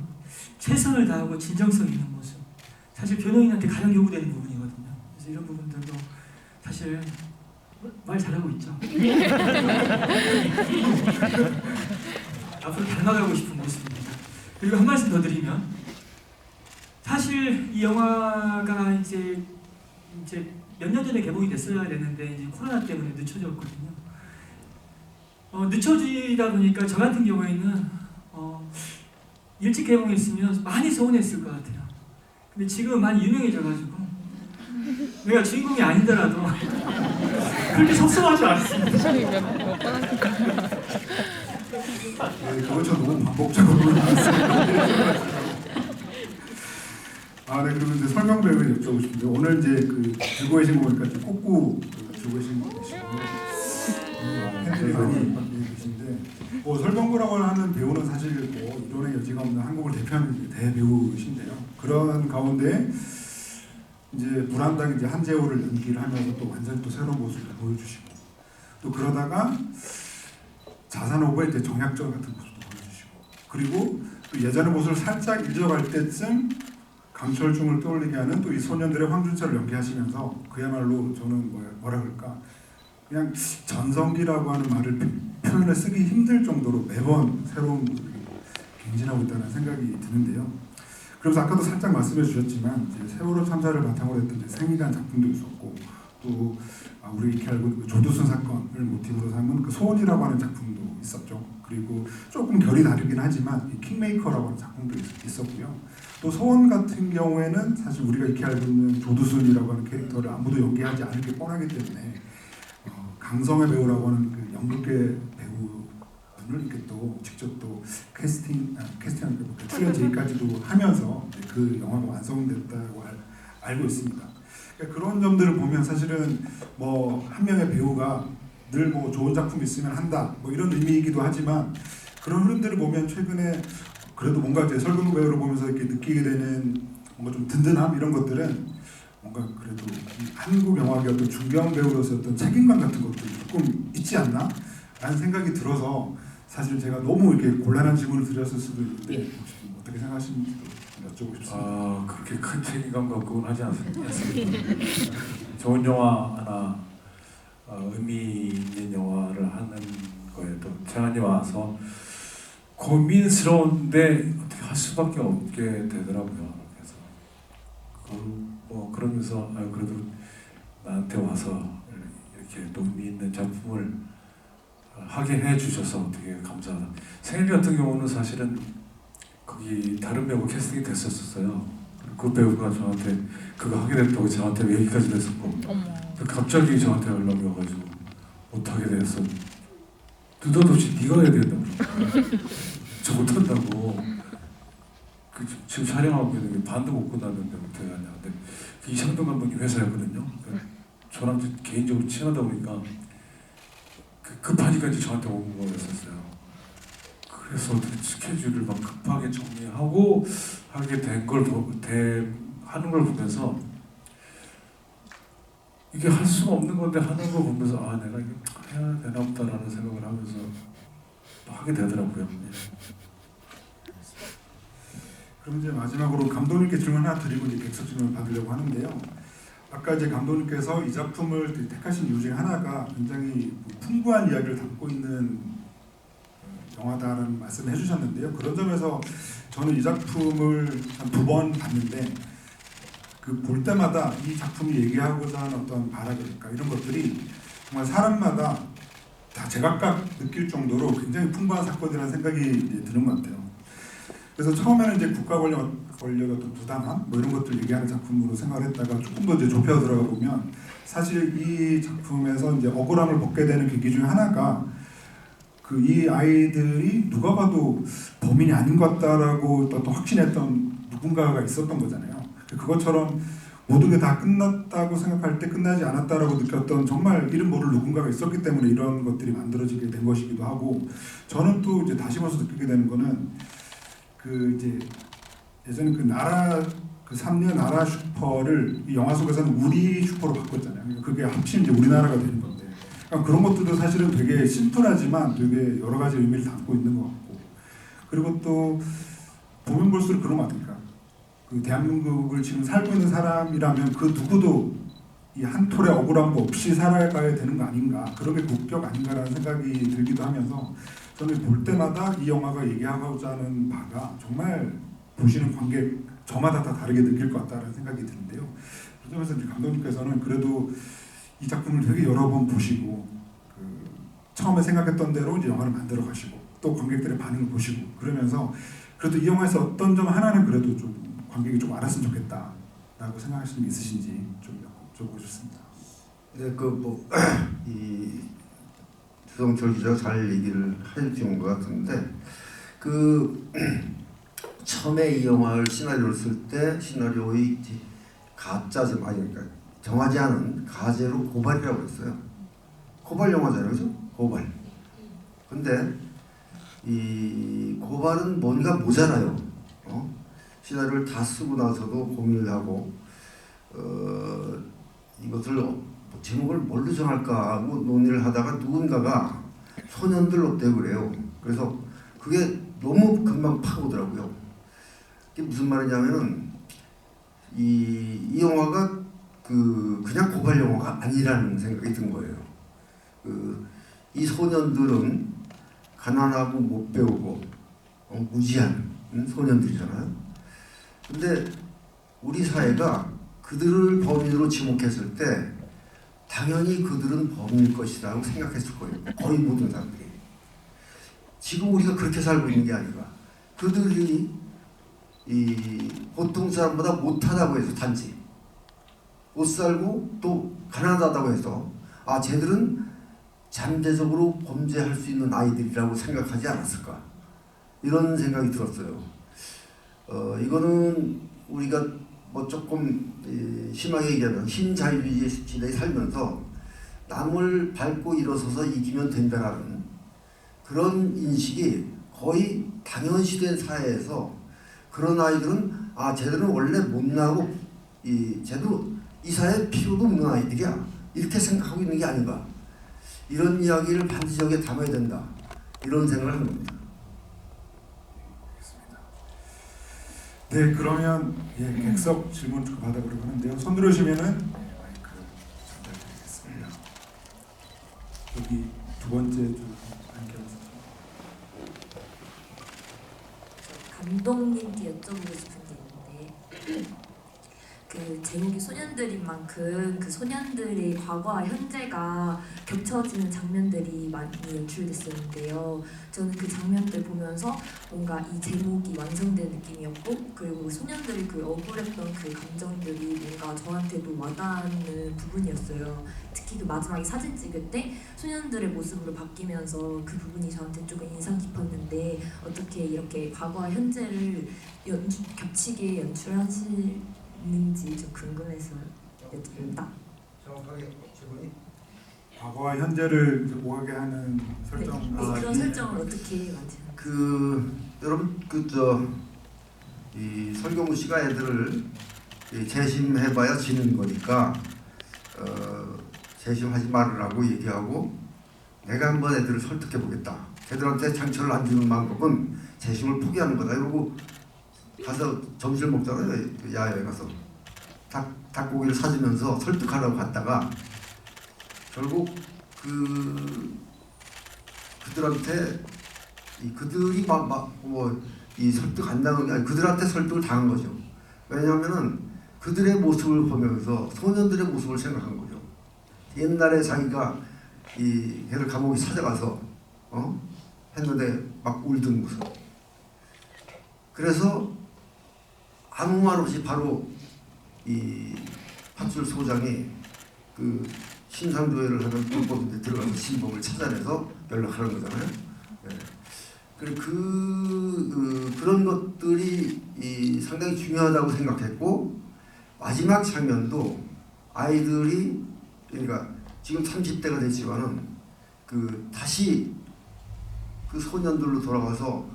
최선을 다하고 진정성 있는 모습. 사실 변호인한테 가장 요구되는 부분이거든요. 그래서 이런 부분들도 사실 말 잘하고 있죠. 앞으로 닮아가고 싶은 모습입니다. 그리고 한 말씀 더 드리면 사실 이 영화가 이제 몇 년 전에 개봉이 됐어야 되는데 이제 코로나 때문에 늦춰졌거든요. 늦춰지다 보니까 저 같은 경우에는 일찍 개봉했으면 많이 서운했을 것 같아요. 근데 지금 많이 유명해져가지고 내가 주인공이 아니더라도 그렇게 섭섭하지 않습니다. 그걸 저 너무 반복적으로 네, 그러면 이제 설명 배우를 여쭤보고 싶은데 오늘 이제 그 들고 계신 거 보니까 꼭 들고 계신 거 계시고 팬들이 많이 계신데 설경구라고 하는 배우는 사실 이론의 여지가 없는 한국을 대표하는 대배우신데요. 그런 가운데 이제 불안당 이제 한재호를 연기를 하면서 또 완전히 또 새로운 모습을 보여주시고 또 그러다가 자산오버의 이제 정약전 같은 모습도 보여주시고 그리고 또 예전의 모습을 살짝 잊어갈 때쯤 강철중을 떠올리게 하는 또 이 소년들의 황준철을 연기하시면서 그야말로 저는 뭐라 그럴까 그냥 전성기라고 하는 말을 표현을 쓰기 힘들 정도로 매번 새로운 모습이 갱신하고 있다는 생각이 드는데요. 그래서 아까도 살짝 말씀해 주셨지만 이제 세월호 참사를 바탕으로 했던 이제 생이라는 작품도 있었고 또 우리 익히 알고 있는 조두순 사건을 모티브로 삼은 그 소원이라고 하는 작품도 있었죠. 그리고 조금 결이 다르긴 하지만 이 킹메이커라고 하는 작품도 있었고요. 또 소원 같은 경우에는 사실 우리가 익히 알고 있는 조두순이라고 하는 캐릭터를 아무도 연기하지 않을 게 뻔하기 때문에 강성의 배우라고 하는 그 연극계 배우분을 이렇게 또 직접 또 캐스팅하는 출연 제의까지도 하면서 그 영화가 완성됐다고 알고 있습니다. 그러니까 그런 점들을 보면 사실은 한 명의 배우가 늘 좋은 작품 있으면 한다 이런 의미이기도 하지만 그런 흐름들을 보면 최근에 그래도 뭔가 이제 설경구 배우를 보면서 이렇게 느끼게 되는 뭔가 좀 든든함 이런 것들은 뭔가 그래도 한국 영화계 어떤 중견 배우로서 어떤 책임감 같은 것도 조금 있지 않나 라는 생각이 들어서 사실 제가 너무 이렇게 곤란한 질문을 드렸을 수도 있는데 혹시 어떻게 생각하시는지 여쭤보고 싶습니다. 그렇게 큰 책임감 갖고는 하지 않습니다. 좋은 영화 하나 의미 있는 영화를 하는 거에 또 제안이 와서 고민스러운데 어떻게 할 수밖에 없게 되더라고요. 그래서 그러면서 그래도 나한테 와서 이렇게 또 의미 있는 작품을 하게 해주셔서 되게 감사하다. 생일 같은 경우는 사실은 거기 다른 배우 캐스팅이 됐었어요. 그 배우가 저한테 그거 하게 됐다고 저한테 얘기까지 했었고 갑자기 저한테 연락이 와가지고 못하게 돼서 느닷없이 네가 해야 된다고 저 못한다고 지금 촬영하고 있는 게 반도 못 끝났는데 어떻게 하냐. 근데 이상돈 감독님 회사였거든요. 그러니까 저랑 개인적으로 친하다 보니까 급하니까 이제 저한테 온 거였었어요. 그래서 어떻게 스케줄을 막 급하게 정리하고 하게 된 걸 하는 걸 보면서 이게 할 수가 없는 건데 하는 거 보면서 아 내가 이거 해야 되나 보다라는 생각을 하면서 또 하게 되더라고요. 그럼 이제 마지막으로 감독님께 질문 하나 드리고 이제 객석 질문 받으려고 하는데요. 아까 이제 감독님께서 이 작품을 택하신 이유 중에 하나가 굉장히 풍부한 이야기를 담고 있는 영화다라는 말씀을 해주셨는데요. 그런 점에서 저는 이 작품을 한 2번 봤는데 그 볼 때마다 이 작품이 얘기하고자 하는 어떤 바라기랄까 이런 것들이 정말 사람마다 다 제각각 느낄 정도로 굉장히 풍부한 사건이라는 생각이 이제 드는 것 같아요. 그래서 처음에는 이제 국가 권력의 어떤 부당함 뭐 이런 것들 얘기하는 작품으로 생각을 했다가 조금 더 이제 좁혀 들어가 보면 사실 이 작품에서 이제 억울함을 벗게 되는 계기 중에 하나가 그 이 아이들이 누가 봐도 범인이 아닌 것 같다라고 또 확신했던 누군가가 있었던 거잖아요. 그것처럼 모든 게 다 끝났다고 생각할 때 끝나지 않았다라고 느꼈던 정말 이름 모를 누군가가 있었기 때문에 이런 것들이 만들어지게 된 것이기도 하고 저는 또 이제 다시 봐서 느끼게 되는 거는 그 이제 예전에 그 나라 그 3년 나라 슈퍼를 이 영화 속에서는 우리 슈퍼로 바꿨잖아요. 그러니까 그게 합치면 이제 우리나라가 되는 건데 그러니까 그런 것들도 사실은 되게 심플하지만 되게 여러 가지 의미를 담고 있는 것 같고 그리고 또 보면 볼수록 그런 것 같으니까 그 대한민국을 지금 살고 있는 사람이라면 그 누구도 이 한 톨의 억울함도 없이 살아가야 되는 거 아닌가 그런 게 국격 아닌가라는 생각이 들기도 하면서 저는 볼 때마다 이 영화가 얘기하고자 하는 바가 정말 보시는 관객 저마다 다 다르게 느낄 것 같다는 생각이 드는데요. 그런 점에서 이제 감독님께서는 그래도 이 작품을 되게 여러 번 보시고 그 처음에 생각했던 대로 이제 영화를 만들어 가시고 또 관객들의 반응을 보시고 그러면서 그래도 이 영화에서 어떤 점 하나는 그래도 좀 관객이 좀 알았으면 좋겠다라고 생각하시는 게 있으신지 좀 여쭤보고 싶습니다. 네, 이 주성철 기자가 잘 얘기를 해준 것 같은데 그 처음에 이 영화를 시나리오를 쓸 때 시나리오의 가짜제 그러니까 정하지 않은 가제로 고발이라고 했어요. 고발 영화잖아요, 그죠? 고발. 근데 이 고발은 뭔가 모자라요. 시나리오를 다 쓰고 나서도 고민을 하고 이것을 제목을 뭘로 정할까 하고 논의를 하다가 누군가가 소년들 어때 그래요. 그래서 그게 너무 금방 파고더라고요. 이게 무슨 말이냐면은 이 영화가 그냥 고발 영화가 아니라는 생각이 든 거예요. 이 소년들은 가난하고 못 배우고 무지한 소년들이잖아요. 근데 우리 사회가 그들을 범인으로 지목했을 때 당연히 그들은 범인일 것이라고 생각했을 거예요. 거의 모든 사람들이. 지금 우리가 그렇게 살고 있는 게 아니라 그들이 이 보통 사람보다 못하다고 해서 단지 못 살고 또 가난하다고 해서 아 쟤들은 잠재적으로 범죄할 수 있는 아이들이라고 생각하지 않았을까 이런 생각이 들었어요. 이거는 우리가 뭐 조금 심하게 얘기하면 신자유주의 시대에 살면서 남을 밟고 일어서서 이기면 된다라는 그런 인식이 거의 당연시된 사회에서 그런 아이들은 아 쟤들은 원래 못나고 쟤도 이 사회에 필요도 없는 아이들이야 이렇게 생각하고 있는 게 아닌가 이런 이야기를 반드시 여기에 담아야 된다 이런 생각을 하는 겁니다. 네, 그러면 객석 질문 받아보려고 하는데요. 손 들어주시면은 마이크 전달드리겠습니다. 여기 두 번째 줄 앉아서. 감독님께 여쭤보고 싶은 게 있는데 그 제목이 소년들인 만큼 그 소년들의 과거와 현재가 겹쳐지는 장면들이 많이 연출됐었는데요. 저는 그 장면들 보면서 뭔가 이 제목이 완성된 느낌이었고 그리고 소년들이 그 억울했던 그 감정들이 뭔가 저한테도 와닿는 부분이었어요. 특히 그 마지막에 사진 찍을 때 소년들의 모습으로 바뀌면서 그 부분이 저한테 조금 인상 깊었는데 어떻게 이렇게 과거와 현재를 겹치게 연출하시는지 좀 궁금해서 여쭤봅니다. 정확하게 질문이? 과거와 현재를 이제 오가게 하는 설정. 네, 아, 그런 예. 설정을 어떻게 만드나요? 여러분 이 설경구 씨가 애들을 재심해봐야 지는 거니까 재심하지 말으라고 얘기하고 내가 한번 애들을 설득해 보겠다. 걔들한테 상처를 안 주는 방법은 재심을 포기하는 거다. 이러고 가서 점심을 먹잖아요. 야외에 가서 닭고기를 사주면서 설득하려고 갔다가 결국 그들한테 그들이 이 설득 안 당한 게 아니라 그들한테 설득을 당한 거죠. 왜냐하면은 그들의 모습을 보면서 소년들의 모습을 생각한 거죠. 옛날에 자기가 걔를 감옥에 찾아가서 했는데 막 울던 모습. 그래서 아무 말 없이 바로 이 파출소장이 그 신상조회를 하는 불법인데 들어가서 신범을 찾아내서 연락하는 거잖아요. 네. 그런 것들이 상당히 중요하다고 생각했고 마지막 장면도 아이들이 그러니까 지금 30대가 됐지만은 다시 그 소년들로 돌아가서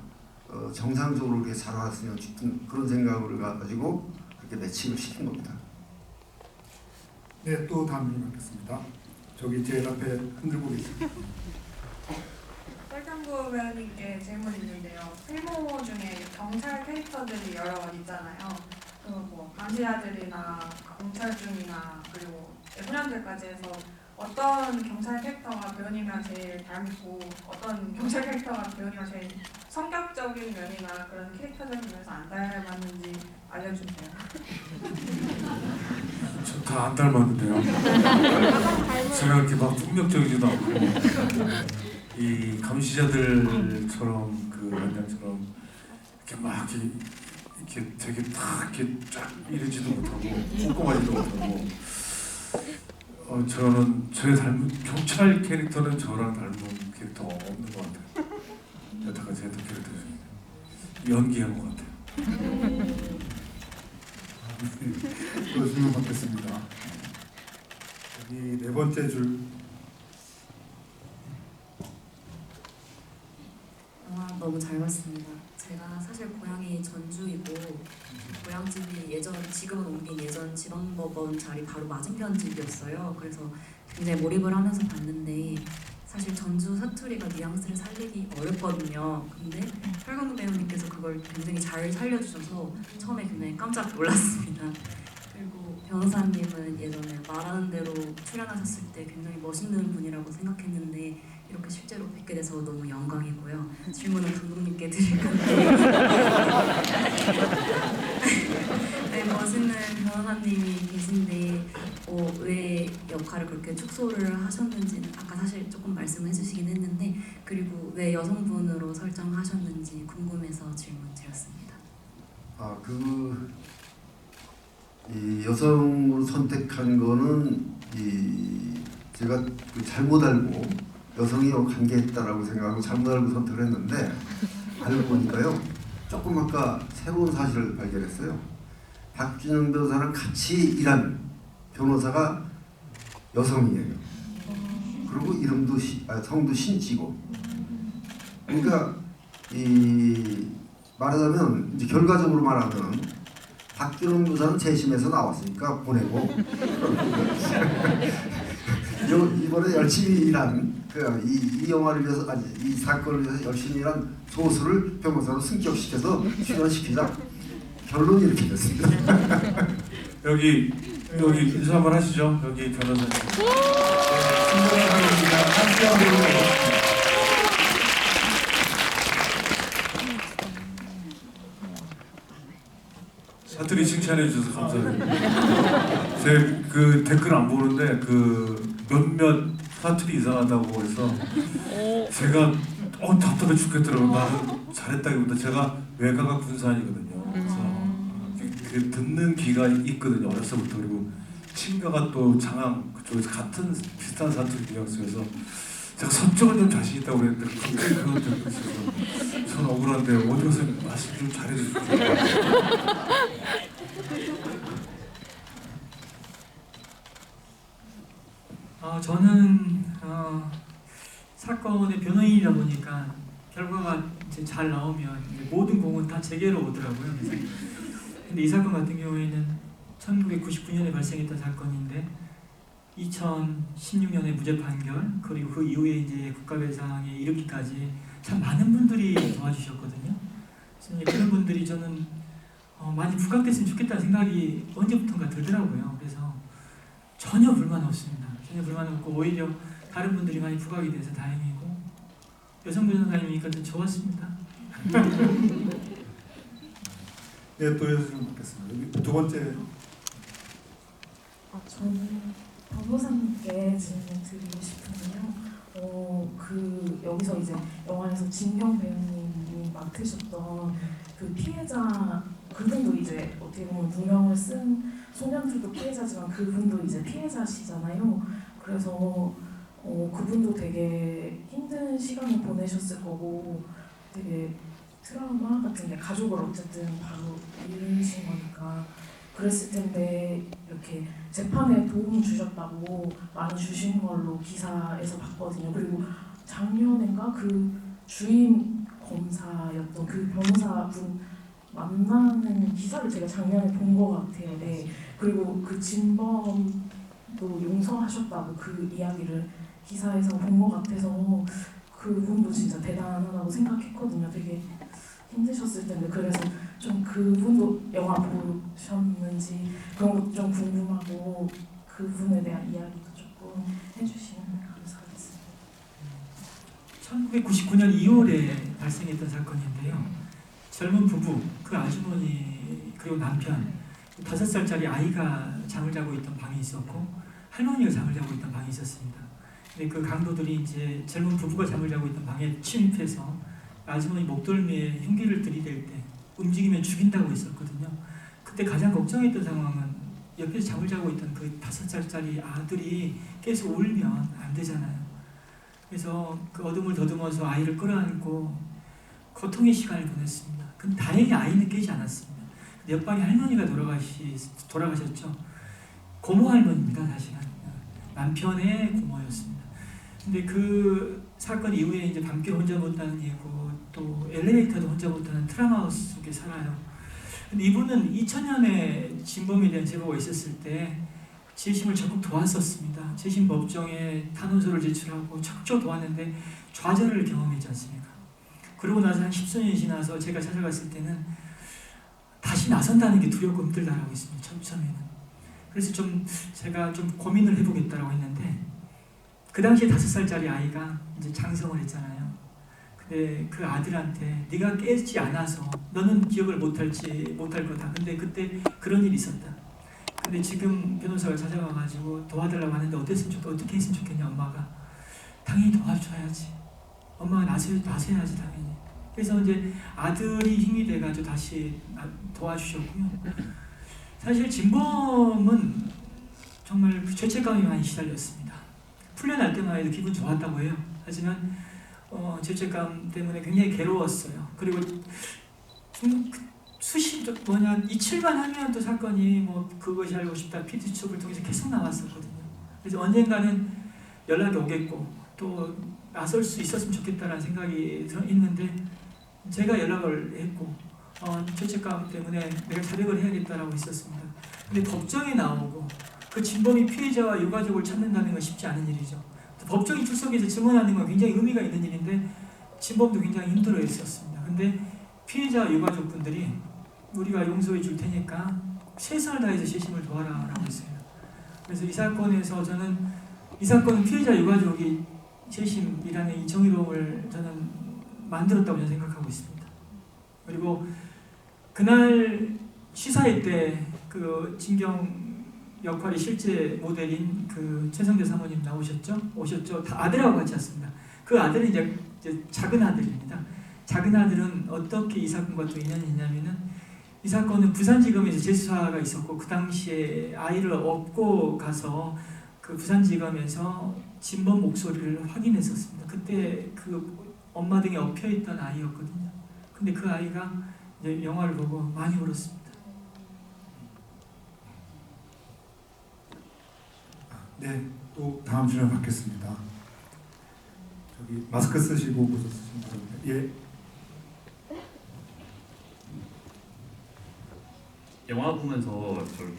정상적으로 이렇게 살아왔으면 싶은 그런 생각을 가지고 그렇게 매칭을 시킨 겁니다. 네, 또 다음 분이 받겠습니다. 저기 제일 앞에 흔들고 계십니다. 설경구 배우님께 질문 있는데요. 필모 중에 경찰 캐릭터들이 여러 번 있잖아요. 뭐 감시자들이나 경찰중이나 그리고 소년들까지 해서 어떤 경찰 캐릭터가 배우님이랑 제일 닮고 어떤 경찰 캐릭터가 배우님이랑 제일 성격적인 면이나 그런 캐릭터적인 면에서 안 닮았는지 알려주세요. 저 다 안 닮았는데요. 제가 그렇게 막 폭력적이지도 않고 이 감시자들처럼 그 원장처럼 이렇게 막 이렇게 되게 딱 이렇게 쫙 이러지도 못하고 꼼꼼하지도 못하고 저는 제 닮은 경찰 캐릭터는 저랑 닮은 캐릭터가 없는 것 같아요. 여태까지 했던 캐릭터 중에 연기한 것 같아요. 또 질문 받겠습니다. 여기 네 번째 줄. 너무 잘 봤습니다. 제가 사실 고향이 전주이고 고향집이 지금은 옮긴 예전 지방법원 자리 바로 맞은편 집이었어요. 그래서 굉장히 몰입을 하면서 봤는데 사실 전주 사투리가 뉘앙스를 살리기 어렵거든요. 근데 설경구 배우님께서 그걸 굉장히 잘 살려주셔서 처음에 굉장히 깜짝 놀랐습니다. 그리고 변호사님은 예전에 말하는 대로 출연하셨을 때 굉장히 멋있는 분이라고 생각했는데 이렇게 실제로 뵙게 돼서 너무 영광이고요. 질문은 감독님께 드릴 건데 네, 멋있는 변호사님이 계신데 왜 역할을 그렇게 축소를 하셨는지는 아까 사실 조금 말씀해 주시긴 했는데 그리고 왜 여성분으로 설정하셨는지 궁금해서 질문 드렸습니다. 이 여성으로 선택한 거는 제가 잘못 알고 여성이 관계했다라고 생각하고 잘못 알고 선택을 했는데 알고 보니까요 조금 아까 새로운 사실을 발견했어요. 박준영 변호사랑 같이 일한 변호사가 여성이에요. 그리고 이름도 성도 신지고. 그러니까 말하자면 이제 결과적으로 말하면 박준영 변호사는 재심에서 나왔으니까 보내고 이번에 열심히 일한 이 영화를 위해서 이 사건을 위해서 열심히 일한 소수를 변호사로 승격시켜서 출연시키자. 결론이 이렇게 됐습니다. 여기 인사 한번 하시죠. 여기 변호사님. 사투리 칭찬해 주셔서 감사드립니다. 제 그 댓글 안 보는데 몇몇 사투리 이상하다고 해서 제가 답답해 죽겠더라고요. 나는 잘했다기보다 제가 외가가 군산이거든요. 그래서 듣는 귀가 있거든요. 어렸을 때부터. 그리고 친가가 또 장항 그쪽에서 같은 비슷한 사투리 뉘앙스여서 제가 서쪽은 좀 자신 있다고 그랬는데 갑자기 그걸 듣고 있어서 저는 억울한데 어디 가서 말씀 좀 잘해주세요. 저는 사건의 변호인이다 보니까 결과가 이제 잘 나오면 이제 모든 공은 다 제게로 오더라고요. 그래서 근데 이 사건 같은 경우에는 1999년에 발생했던 사건인데 2016년에 무죄 판결 그리고 그 이후에 이제 국가배상에 이르기까지 참 많은 분들이 도와주셨거든요. 그래서 이제 그런 분들이 저는 많이 부각됐으면 좋겠다는 생각이 언제부턴가 들더라고요. 그래서 전혀 불만 없습니다. 전혀 불만 없고 오히려 다른 분들이 많이 부각이 돼서 다행이고 여성 변호사님이니까 좀 좋았습니다. 네, 또 여쭤좀 받겠습니다. 여기 두 번째. 저는 변호사님께 질문 드리고 싶은데요. 여기서 이제 영화에서 진경 배우님이 맡으셨던 그 피해자 그분도 이제 어떻게 보면 누명을 쓴 소년들도 피해자지만 그분도 이제 피해자시잖아요. 그래서 그분도 되게 힘든 시간을 보내셨을 거고 되게 트라우마 같은 게 가족을 어쨌든 바로 잃으신 거니까 그랬을 텐데 이렇게 재판에 도움 주셨다고 많이 주신 걸로 기사에서 봤거든요. 그리고 작년인가 그 주임 검사였던 그 변호사분 만나는 기사를 제가 작년에 본 것 같아요. 네. 그리고 그 진범도 용서하셨다고 그 이야기를 기사에서 본 것 같아서 그분도 진짜 대단하다고 생각했거든요. 되게 힘드셨을 텐데 그래서 좀 그분도 영화 보셨는지 그런 것도 좀 궁금하고 그분에 대한 이야기도 조금 해주시면 감사하겠습니다. 1999년 2월에 발생했던 사건인데요. 젊은 부부, 그 아주머니 그리고 남편 5살짜리 아이가 잠을 자고 있던 방이 있었고 할머니가 잠을 자고 있던 방이 있었습니다. 근데 그 강도들이 이제 젊은 부부가 잠을 자고 있던 방에 침입해서 아주머니 목덜미에 흉기를 들이댈 때 움직이면 죽인다고 했었거든요. 그때 가장 걱정했던 상황은 옆에서 잠을 자고 있던 그 5살짜리 아들이 계속 울면 안 되잖아요. 그래서 그 어둠을 더듬어서 아이를 끌어안고 고통의 시간을 보냈습니다. 근데 다행히 아이는 깨지 않았습니다. 옆방에 할머니가 돌아가셨죠. 고모 할머니입니다. 사실은 남편의 고모였습니다. 근데 그 사건 이후에 이제 밤길 혼자 못 다는 예고 또 엘리베이터도 혼자 못 타는 트라우마 속에 살아요. 근데 이분은 2000년에 진범에 대한 제보가 있었을 때 재심을 적극 도왔었습니다. 재심 법정에 탄원서를 제출하고 적극 도왔는데 좌절을 경험했지 않습니까? 그러고 나서 한 10수년이 지나서 제가 찾아갔을 때는 다시 나선다는 게 두렵고 힘들다라고 했습니다. 처음에는. 그래서 제가 좀 고민을 해보겠다라고 했는데 그 당시에 5살짜리 아이가 이제 장성을 했잖아요. 근데 그 아들한테 네가 깨지 않아서 너는 기억을 못할 거다. 근데 그때 그런 일이 있었다. 근데 지금 변호사가 찾아와가지고 도와달라고 하는데 어떻게 했으면 좋겠냐 엄마가. 당연히 도와줘야지. 엄마가 나서야지 당연히. 그래서 이제 아들이 힘이 돼가지고 다시 도와주셨고요. 사실 진범은 정말 죄책감이 많이 시달렸습니다. 풀려날 때만 해도 기분 좋았다고 해요. 하지만 죄책감 때문에 굉장히 괴로웠어요. 그리고 이틀만 하면 또 사건이 뭐 그것이 알고 싶다 PD수첩을 통해서 계속 나왔었거든요. 그래서 언젠가는 연락이 오겠고 또 나설 수 있었으면 좋겠다라는 생각이 있는데 제가 연락을 했고 죄책감 때문에 내가 자백을 해야겠다라고 했었습니다. 근데 법정에 나오고 그 진범이 피해자와 유가족을 찾는다는 건 쉽지 않은 일이죠. 법정에 출석해서 증언하는 건 굉장히 의미가 있는 일인데 진범도 굉장히 힘들어했었습니다. 근데 피해자 유가족분들이 우리가 용서해 줄 테니까 최선을 다해서 재심을 도와라라고 했습니다. 그래서 이 사건에서 저는 이 사건은 피해자 유가족이 재심이라는 이 정의로움을 저는 만들었다고 저는 생각하고 있습니다. 그리고 그날 시사회 때 그 진경 역할이 실제 모델인 그 최성대 사모님 오셨죠? 다 아들하고 같이 왔습니다. 그 아들은 이제 작은 아들입니다. 작은 아들은 어떻게 이 사건과 또 인연이 있냐면은 이 사건은 부산지검에서 재수사가 있었고 그 당시에 아이를 업고 가서 그 부산지검에서 진범 목소리를 확인했었습니다. 그때 그 엄마 등에 엎혀있던 아이였거든요. 근데 그 아이가 이제 영화를 보고 많이 울었습니다. 네, 또 다음 질문 받겠습니다. 저기 마스크 쓰시고 모자 쓰신 분들. 예. 영화 보면서 저기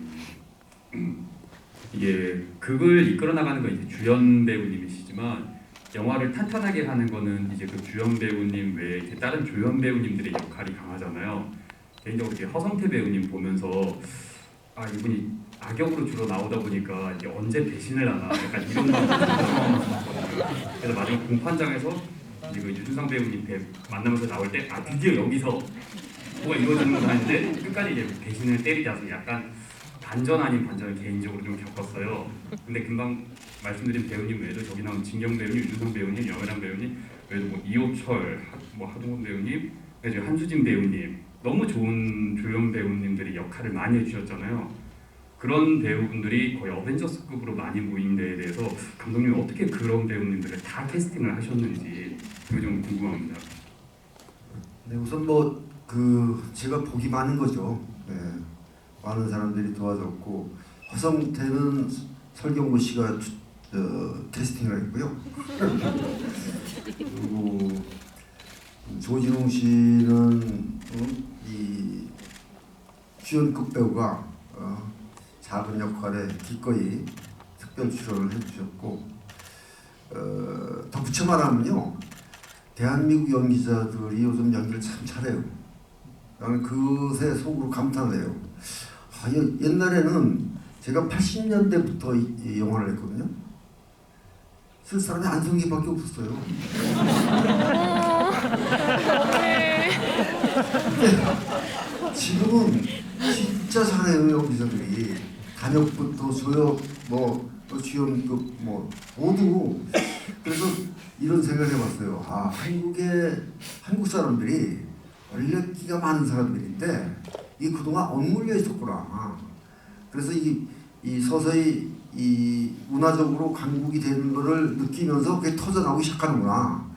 이게 극을 이끌어 나가는 건 이제 주연 배우님이시지만 영화를 탄탄하게 하는 거는 이제 그 주연 배우님 외에 이제 다른 조연 배우님들의 역할이 강하잖아요. 개인적으로 이제 허성태 배우님 보면서 아 이분이 악역으로 주로 나오다 보니까 이게 언제 배신을 하나 약간 이런 마음이 들었거든요. 그래서 마지막 공판장에서 이제 그 유준상 배우님 만나면서 나올 때 아 드디어 여기서 뭐가 이루어지는구나 했는데 끝까지 이제 배신을 때리지 않고 약간 반전 아닌 반전을 개인적으로 좀 겪었어요. 근데 금방 말씀드린 배우님 외에도 저기 나온 진경 배우님, 유준상 배우님, 여배란 배우님 외에도 뭐 이호철, 뭐 하동원 배우님, 그리고 한수진 배우님 너무 좋은 조연 배우님들이 역할을 많이 해주셨잖아요. 그런 배우분들이 거의 어벤져스급으로 많이 모인 데에 대해서 감독님이 어떻게 그런 배우님들을 다 캐스팅을 하셨는지 그게 좀 궁금합니다. 네, 우선 제가 복이 많은 거죠. 네, 많은 사람들이 도와줬고 허성태는 설경구 씨가 캐스팅을 했고요. 그리고 조진웅 씨는 이 주연급 배우가 작은 역할에 기꺼이 특별 출연을 해주셨고 덧붙여 말하면요, 대한민국 연기자들이 요즘 연기를 참 잘해요. 나는 그새 속으로 감탄해요. 옛날에는 제가 80년대부터 이 영화를 했거든요. 쓸 사람이 안성기밖에 없었어요. 지금은 진짜 잘해요, 연기자들이. 단역부터 조역, 주연급 모두. 그래서 이런 생각을 해봤어요. 한국 사람들이 원래 끼가 많은 사람들인데 이게 그동안 얽물려 있었구나. 그래서 이 서서히 이 문화적으로 강국이 되는 거를 느끼면서 그게 터져나오기 시작하는구나.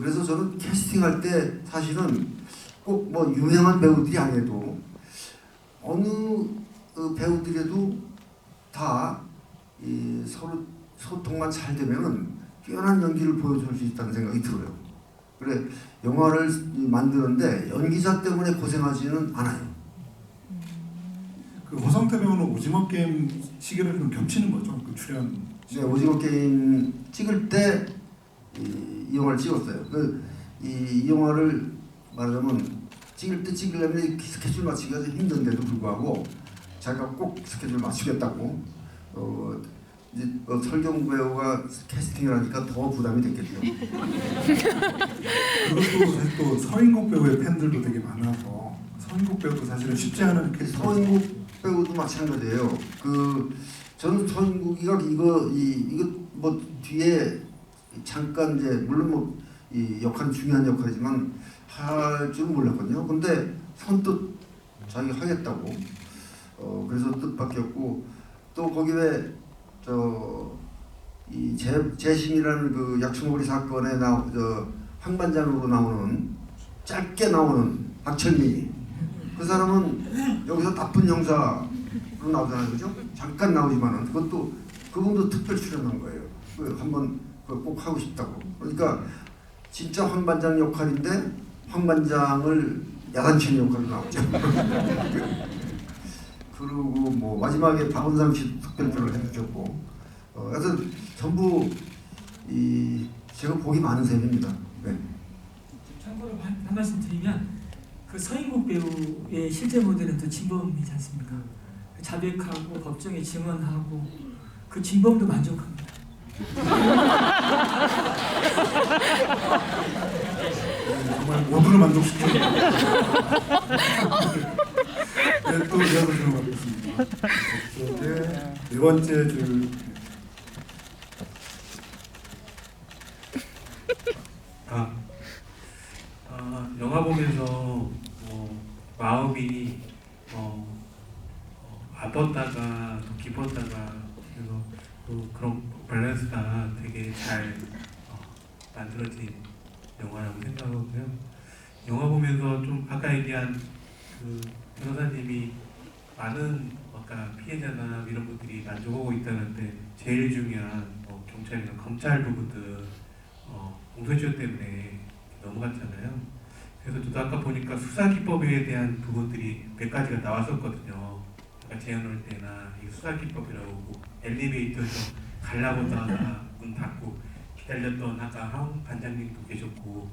그래서 저는 캐스팅할 때 사실은 꼭 유명한 배우들이 아니어도 어느 배우들에도 다 서로 소통만 잘 되면은 뛰어난 연기를 보여줄 수 있다는 생각이 들어요. 그래 영화를 만드는데 연기자 때문에 고생하지는 않아요. 그 허성태 배우는 오징어 게임 시기를 좀 겹치는 거죠. 그 출연. 네, 오징어 게임 찍을 때 이 영화를 찍었어요. 이 영화를 말하자면 찍으려면 스케줄 맞추기가 좀 힘든데도 불구하고 자기가 꼭 스케줄 맞추겠다고 이제 설경 배우가 캐스팅을 하니까 더 부담이 됐겠죠. 그것도 사실 또 서인국 배우의 팬들도 되게 많아서 서인국 배우도 사실은 쉽지 않은 캐스팅. 서인국 배우도 마찬가지예요. 저는 서인국이가 이거 뒤에 잠깐 이제 물론 이 역할은 중요한 역할이지만 할 줄 몰랐거든요. 근데 선뜻 자기 하겠다고 그래서 뜻밖이었고 또 거기에 이 재심이라는 그 약초머리 사건에 황반장으로 나오는 짧게 나오는 박철민이 그 사람은 여기서 나쁜 형사로 나오잖아요, 그죠? 잠깐 나오지만은 그분도 특별 출연한 거예요. 한번 꼭 하고 싶다고. 그러니까 진짜 황반장 역할인데 황반장을 야단치는 역할로 나오죠. 그리고 마지막에 박원상 씨 특별 출연을 해주셨고, 그래서 전부 제가 복이 많은 셈입니다. 네. 참고로 한 말씀 드리면 그 서인국 배우의 실제 모델은 또 진범이지 않습니까? 자백하고 법정에 증언하고 그 진범도 만족합니다. 정말 모두를 만족시키는. 네, 또 이어서 들어가겠습니다. 네 번째 줄. 영화 보면서 마음이 아팠다가 또 기뻤다가 그래서 그런 밸런스가 되게 잘 만들어진 영화라고 생각하고요. 영화 보면서 좀 아까 얘기한 그 변호사님이 많은 아까 피해자나 이런 분들이 만족하고 있다는데 제일 중요한 경찰이나 검찰 부분들 공소시효 때문에 넘어갔잖아요. 그래서 저도 아까 보니까 수사기법에 대한 부분들이 몇 가지가 나왔었거든요. 아까 재연할 때나 이 수사기법이라고 엘리베이터에서 갈라보다가 문 닫고 기다렸던 아까 하원 반장님도 계셨고,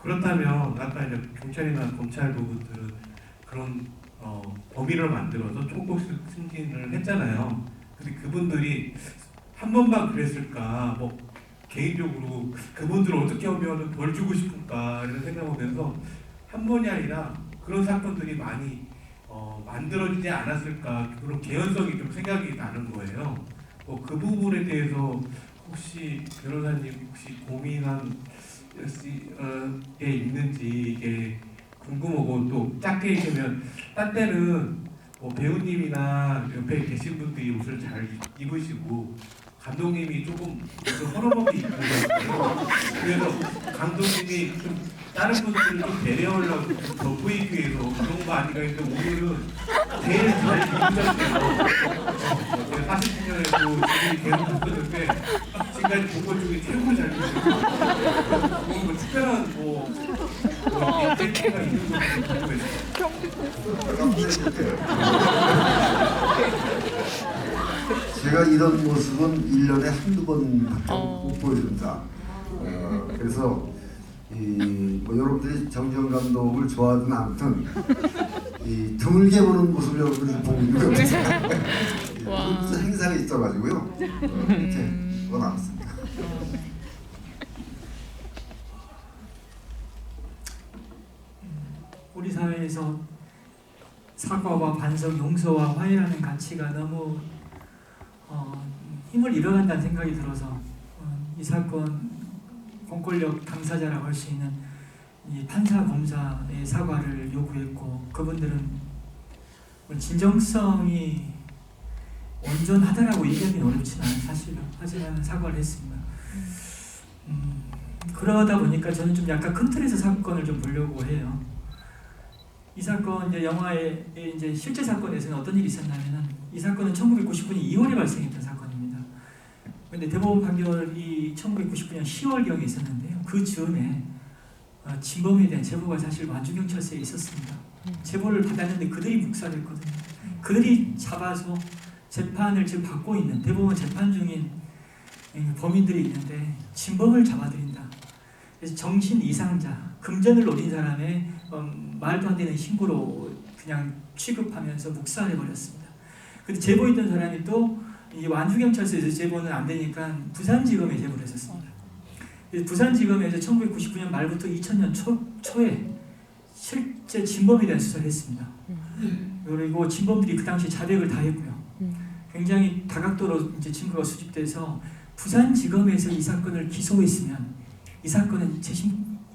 그렇다면 아까 이제 경찰이나 검찰 부분들은 그런 범위를 만들어서 총국 승진을 했잖아요. 근데 그분들이 한 번만 그랬을까, 뭐 개인적으로 그분들을 어떻게 하면 벌 주고 싶을까 이런 생각하면서 한 번이 아니라 그런 사건들이 많이 만들어지지 않았을까, 그런 개연성이 좀 생각이 나는 거예요. 그 부분에 대해서 혹시 변호사님 혹시 고민한 게 있는지 이게 궁금하고, 또 짧게 얘기하면 딴 때는 배우님이나 옆에 계신 분들이 옷을 잘 입으시고 감독님이 조금 허러먹게 입고 있어요. 그래서 감독님이 좀 다른 분들을 좀 배려하려고 좀 돋보이기 위해서 그런 거 아닌가 했는데 오늘은 제일 잘 입으셨대요. 제가 40년에도 지금 계속 봤었는데 지금까지 본 것 중에 최고 잘 입으셨어요. 뭐 특별한 어떻게 있는 건지 궁금해요. 제가 이런 모습은 1년에 한두 번밖에 못 보여줍니다. 그래서 여러분들이 정지영 감독을 좋아하든 않든 드물게 보는 모습을 여러분들이 보고 있는 거예요. 무슨 행사가 있어가지고요. 이렇게 그거 나왔습니다. 우리 사회에서 사과와 반성, 용서와 화해라는 가치가 너무 힘을 잃어간다는 생각이 들어서 이 사건 공권력 당사자라고 할 수 있는 이 판사, 검사의 사과를 요구했고, 그분들은 진정성이 온전하다라고 얘기하기는 어렵지만 사실은 하지만 사과를 했습니다. 그러다 보니까 저는 좀 약간 큰 틀에서 사건을 좀 보려고 해요. 이 사건 이제 영화의 이제 실제 사건에서는 어떤 일이 있었냐면은, 이 사건은 1999년 2월에 발생했던 사건입니다. 근데 대법원 판결이 1999년 10월경에 있었는데요. 그 즈음에 진범에 대한 제보가 사실 완주경찰서에 있었습니다. 제보를 받았는데 그들이 묵살했거든요. 그들이 잡아서 재판을 지금 받고 있는, 대법원 재판 중인 범인들이 있는데 진범을 잡아들인다. 그래서 정신 이상자, 금전을 노린 사람의 말도 안 되는 신고로 그냥 취급하면서 묵살해버렸습니다. 근데 제보했던 사람이 또 이 완주경찰서에서 제보는 안 되니까 부산지검에 제보를 했었습니다. 부산지검에서 1999년 말부터 2000년 초에 실제 진범에 대한 수사를 했습니다. 그리고 진범들이 그 당시 자백을 다 했고요. 굉장히 다각도로 이제 증거가 수집돼서 부산지검에서 이 사건을 기소했으면 이 사건은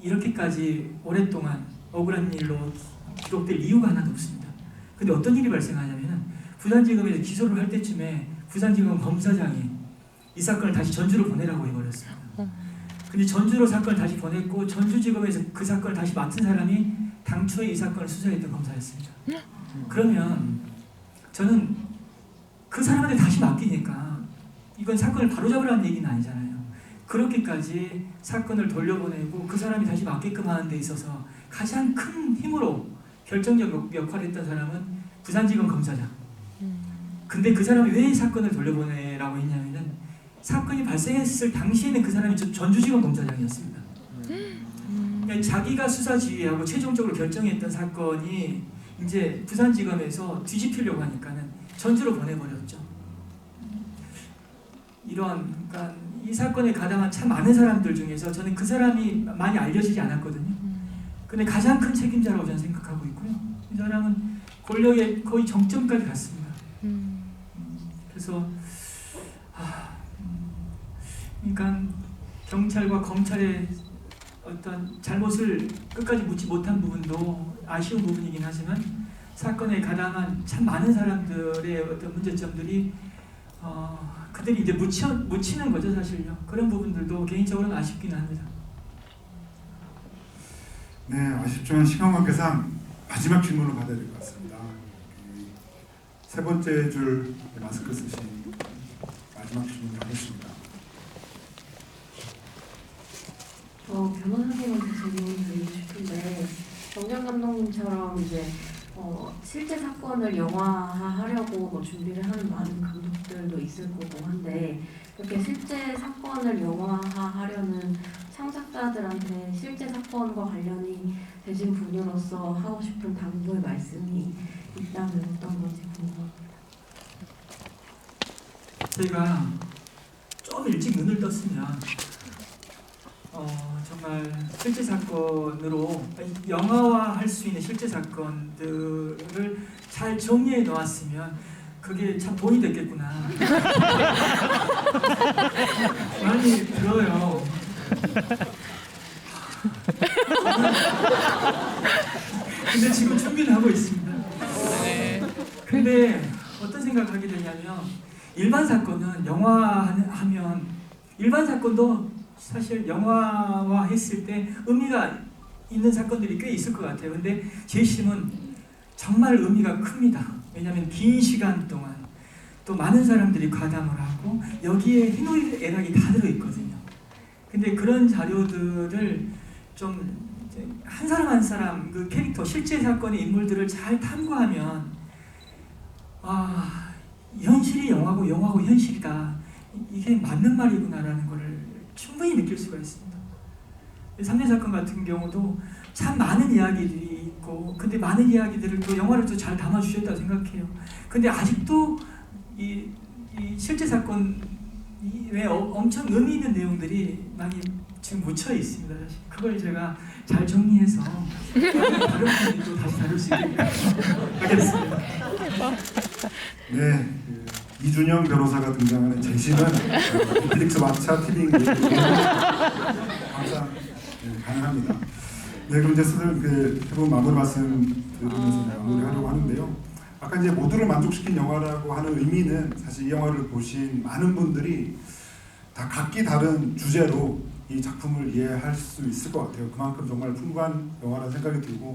이렇게까지 오랫동안 억울한 일로 기록될 이유가 하나도 없습니다. 근데 어떤 일이 발생하냐면은 부산지검에서 기소를 할 때쯤에 부산지검 검사장이 이 사건을 다시 전주로 보내라고 해버렸습니다. 근데 전주로 사건을 다시 보냈고 전주지검에서 그 사건을 다시 맡은 사람이 당초에 이 사건을 수사했던 검사였습니다. 그러면 저는 그 사람한테 다시 맡기니까 이건 사건을 바로잡으라는 얘기는 아니잖아요. 그렇게까지 사건을 돌려보내고 그 사람이 다시 맡게끔 하는 데 있어서 가장 큰 힘으로 결정적 역할을 했던 사람은 부산지검 검사장. 근데 그 사람이 왜 사건을 돌려보내라고 했냐면은 사건이 발생했을 당시에는 그 사람이 전주지검 검사장이었습니다. 그러니까 자기가 수사 지휘하고 최종적으로 결정했던 사건이 이제 부산지검에서 뒤집히려고 하니까는 전주로 보내버렸죠. 그러니까 이 사건에 가담한 참 많은 사람들 중에서 저는 그 사람이 많이 알려지지 않았거든요. 근데 가장 큰 책임자라고 저는 생각하고 있고요. 이 사람은 권력의 거의 정점까지 갔습니다. 그래서 그러니까 경찰과 검찰의 어떤 잘못을 끝까지 묻지 못한 부분도 아쉬운 부분이긴 하지만 사건에 가담한 참 많은 사람들의 어떤 문제점들이 그들이 이제 묻히는 거죠, 사실요. 그런 부분들도 개인적으로는 아쉽긴 합니다. 네, 아쉽지만 시간 관계상 마지막 질문을 받아야 될 것 같습니다. 세 번째 줄 마스크 쓰신 마지막 질문 하겠습니다. 변호사님한테 질문 드리고 싶은데 정장 감독님처럼 이제 실제 사건을 영화화하려고 뭐 준비를 하는 많은 감독들도 있을 거고 한데 그렇게 실제 사건을 영화화하려는 창작자들한테 실제 사건과 관련이 되신 분으로서 하고 싶은 당부의 말씀이 있다면 어떤 건지 궁금합니다. 저희가 좀 일찍 눈을 떴으면 정말 실제 사건으로 영화화할 수 있는 실제 사건들을 잘 정리해 놓았으면 그게 참 돈이 됐겠구나. 많이 들어요. 근데 지금 준비를 하고 있습니다. 근데 어떤 생각을 하게 되냐면 일반 사건은 영화하면 일반 사건도 사실 영화화 했을 때 의미가 있는 사건들이 꽤 있을 것 같아요. 근데 재심은 정말 의미가 큽니다. 왜냐하면 긴 시간 동안 또 많은 사람들이 가담을 하고 여기에 희노애락이 다 들어있거든요. 근데 그런 자료들을 좀 한 사람 한 사람 그 캐릭터 실제 사건의 인물들을 잘 탐구하면 현실이 영화고 영화고 현실이다. 이게 맞는 말이구나라는 것을 충분히 느낄 수가 있습니다. 3년 사건 같은 경우도 참 많은 이야기들이 있고 근데 많은 이야기들을 또 영화를 또 잘 담아주셨다고 생각해요. 근데 아직도 이 실제 사건에 엄청 의미 있는 내용들이 많이 지금 묻혀 있습니다. 사실. 그걸 제가 잘 정리해서 다른 분이 또 다시 다룰 수 있게 하겠습니다. 네, 이준영 변호사가 등장하는 재심은 넷플릭스 왓챠 TV 항상 가능합니다. 네, 그럼 이제 슬슬 대부분 마무리 말씀 드리면서 마무리하려고 하는데요. 아까 이제 모두를 만족시킨 영화라고 하는 의미는 사실 이 영화를 보신 많은 분들이 다 각기 다른 주제로 이 작품을 이해할 수 있을 것 같아요. 그만큼 정말 풍부한 영화라는 생각이 들고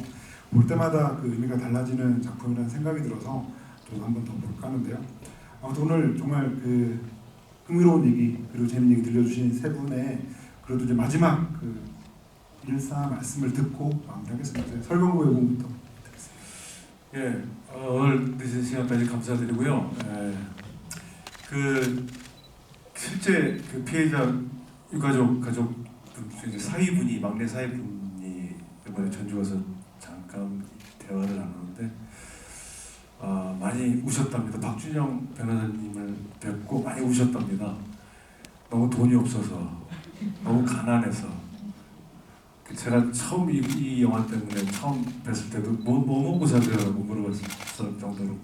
볼 때마다 그 의미가 달라지는 작품이라는 생각이 들어서 저도 한번 더 볼까 하는데요. 아무튼 오늘 정말 그 흥미로운 얘기 그리고 재밌는 얘기 들려주신 세 분의 그래도 이제 마지막 그 일사 말씀을 듣고 마무리하겠습니다. 설경구 외국부터 듣겠습니다. 예, 오늘 늦은 시간까지 감사드리고요. 그 실제 그 피해자 유가족 가족 중에 사위분이 막내 사위분이 이번에 전주 가서 잠깐 대화를 나누는데 많이 우셨답니다. 박준영 변호사님을 뵙고 많이 우셨답니다. 너무 돈이 없어서 너무 가난해서 제가 처음 이 영화 때문에 처음 뵀을 때도 뭐 먹고 살려고 물어봤을 정도로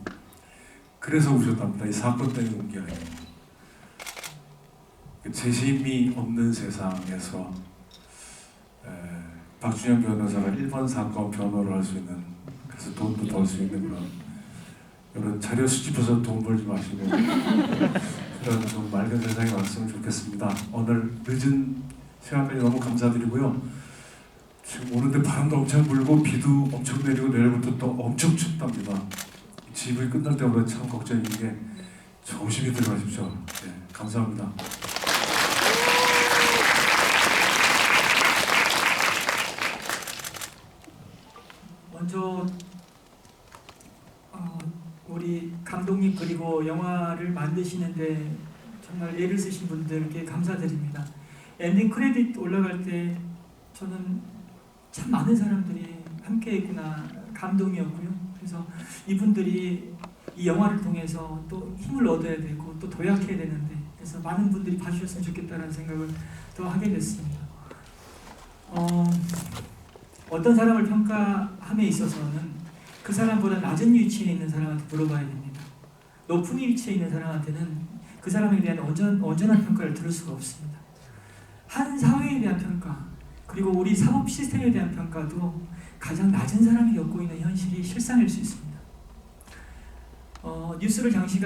그래서 우셨답니다. 이 사건 때문에 온 게 아니에요. 재심이 없는 세상에서 박준영 변호사가 1번 사건 변호를 할 수 있는 그래서 돈도 벌 수 있는 그런 이런 자료 수집해서 돈 벌지 마시고 그런 좀 맑은 세상에 왔으면 좋겠습니다. 오늘 늦은 시간까지 너무 감사드리고요. 지금 오는데 바람도 엄청 불고 비도 엄청 내리고 내일부터 또 엄청 춥답니다. 집이 끝날 때보다 참 걱정인 게 조심히 들어가십시오. 네, 감사합니다. 먼저 우리 감독님 그리고 영화를 만드시는데 정말 애를 쓰신 분들께 감사드립니다. 엔딩 크레딧 올라갈 때 저는 참 많은 사람들이 함께했구나 감동이었고요. 그래서 이분들이 이 영화를 통해서 또 힘을 얻어야 되고 또 도약해야 되는데 그래서 많은 분들이 봐주셨으면 좋겠다는 생각을 또 하게 됐습니다. 어떤 사람을 평가함에 있어서는 그 사람보다 낮은 위치에 있는 사람한테 물어봐야 됩니다. 높은 위치에 있는 사람한테는 그 사람에 대한 온전한 평가를 들을 수가 없습니다. 한 사회에 대한 평가 그리고 우리 사법 시스템에 대한 평가도 가장 낮은 사람이 겪고 있는 현실이 실상일 수 있습니다. 뉴스를 장시간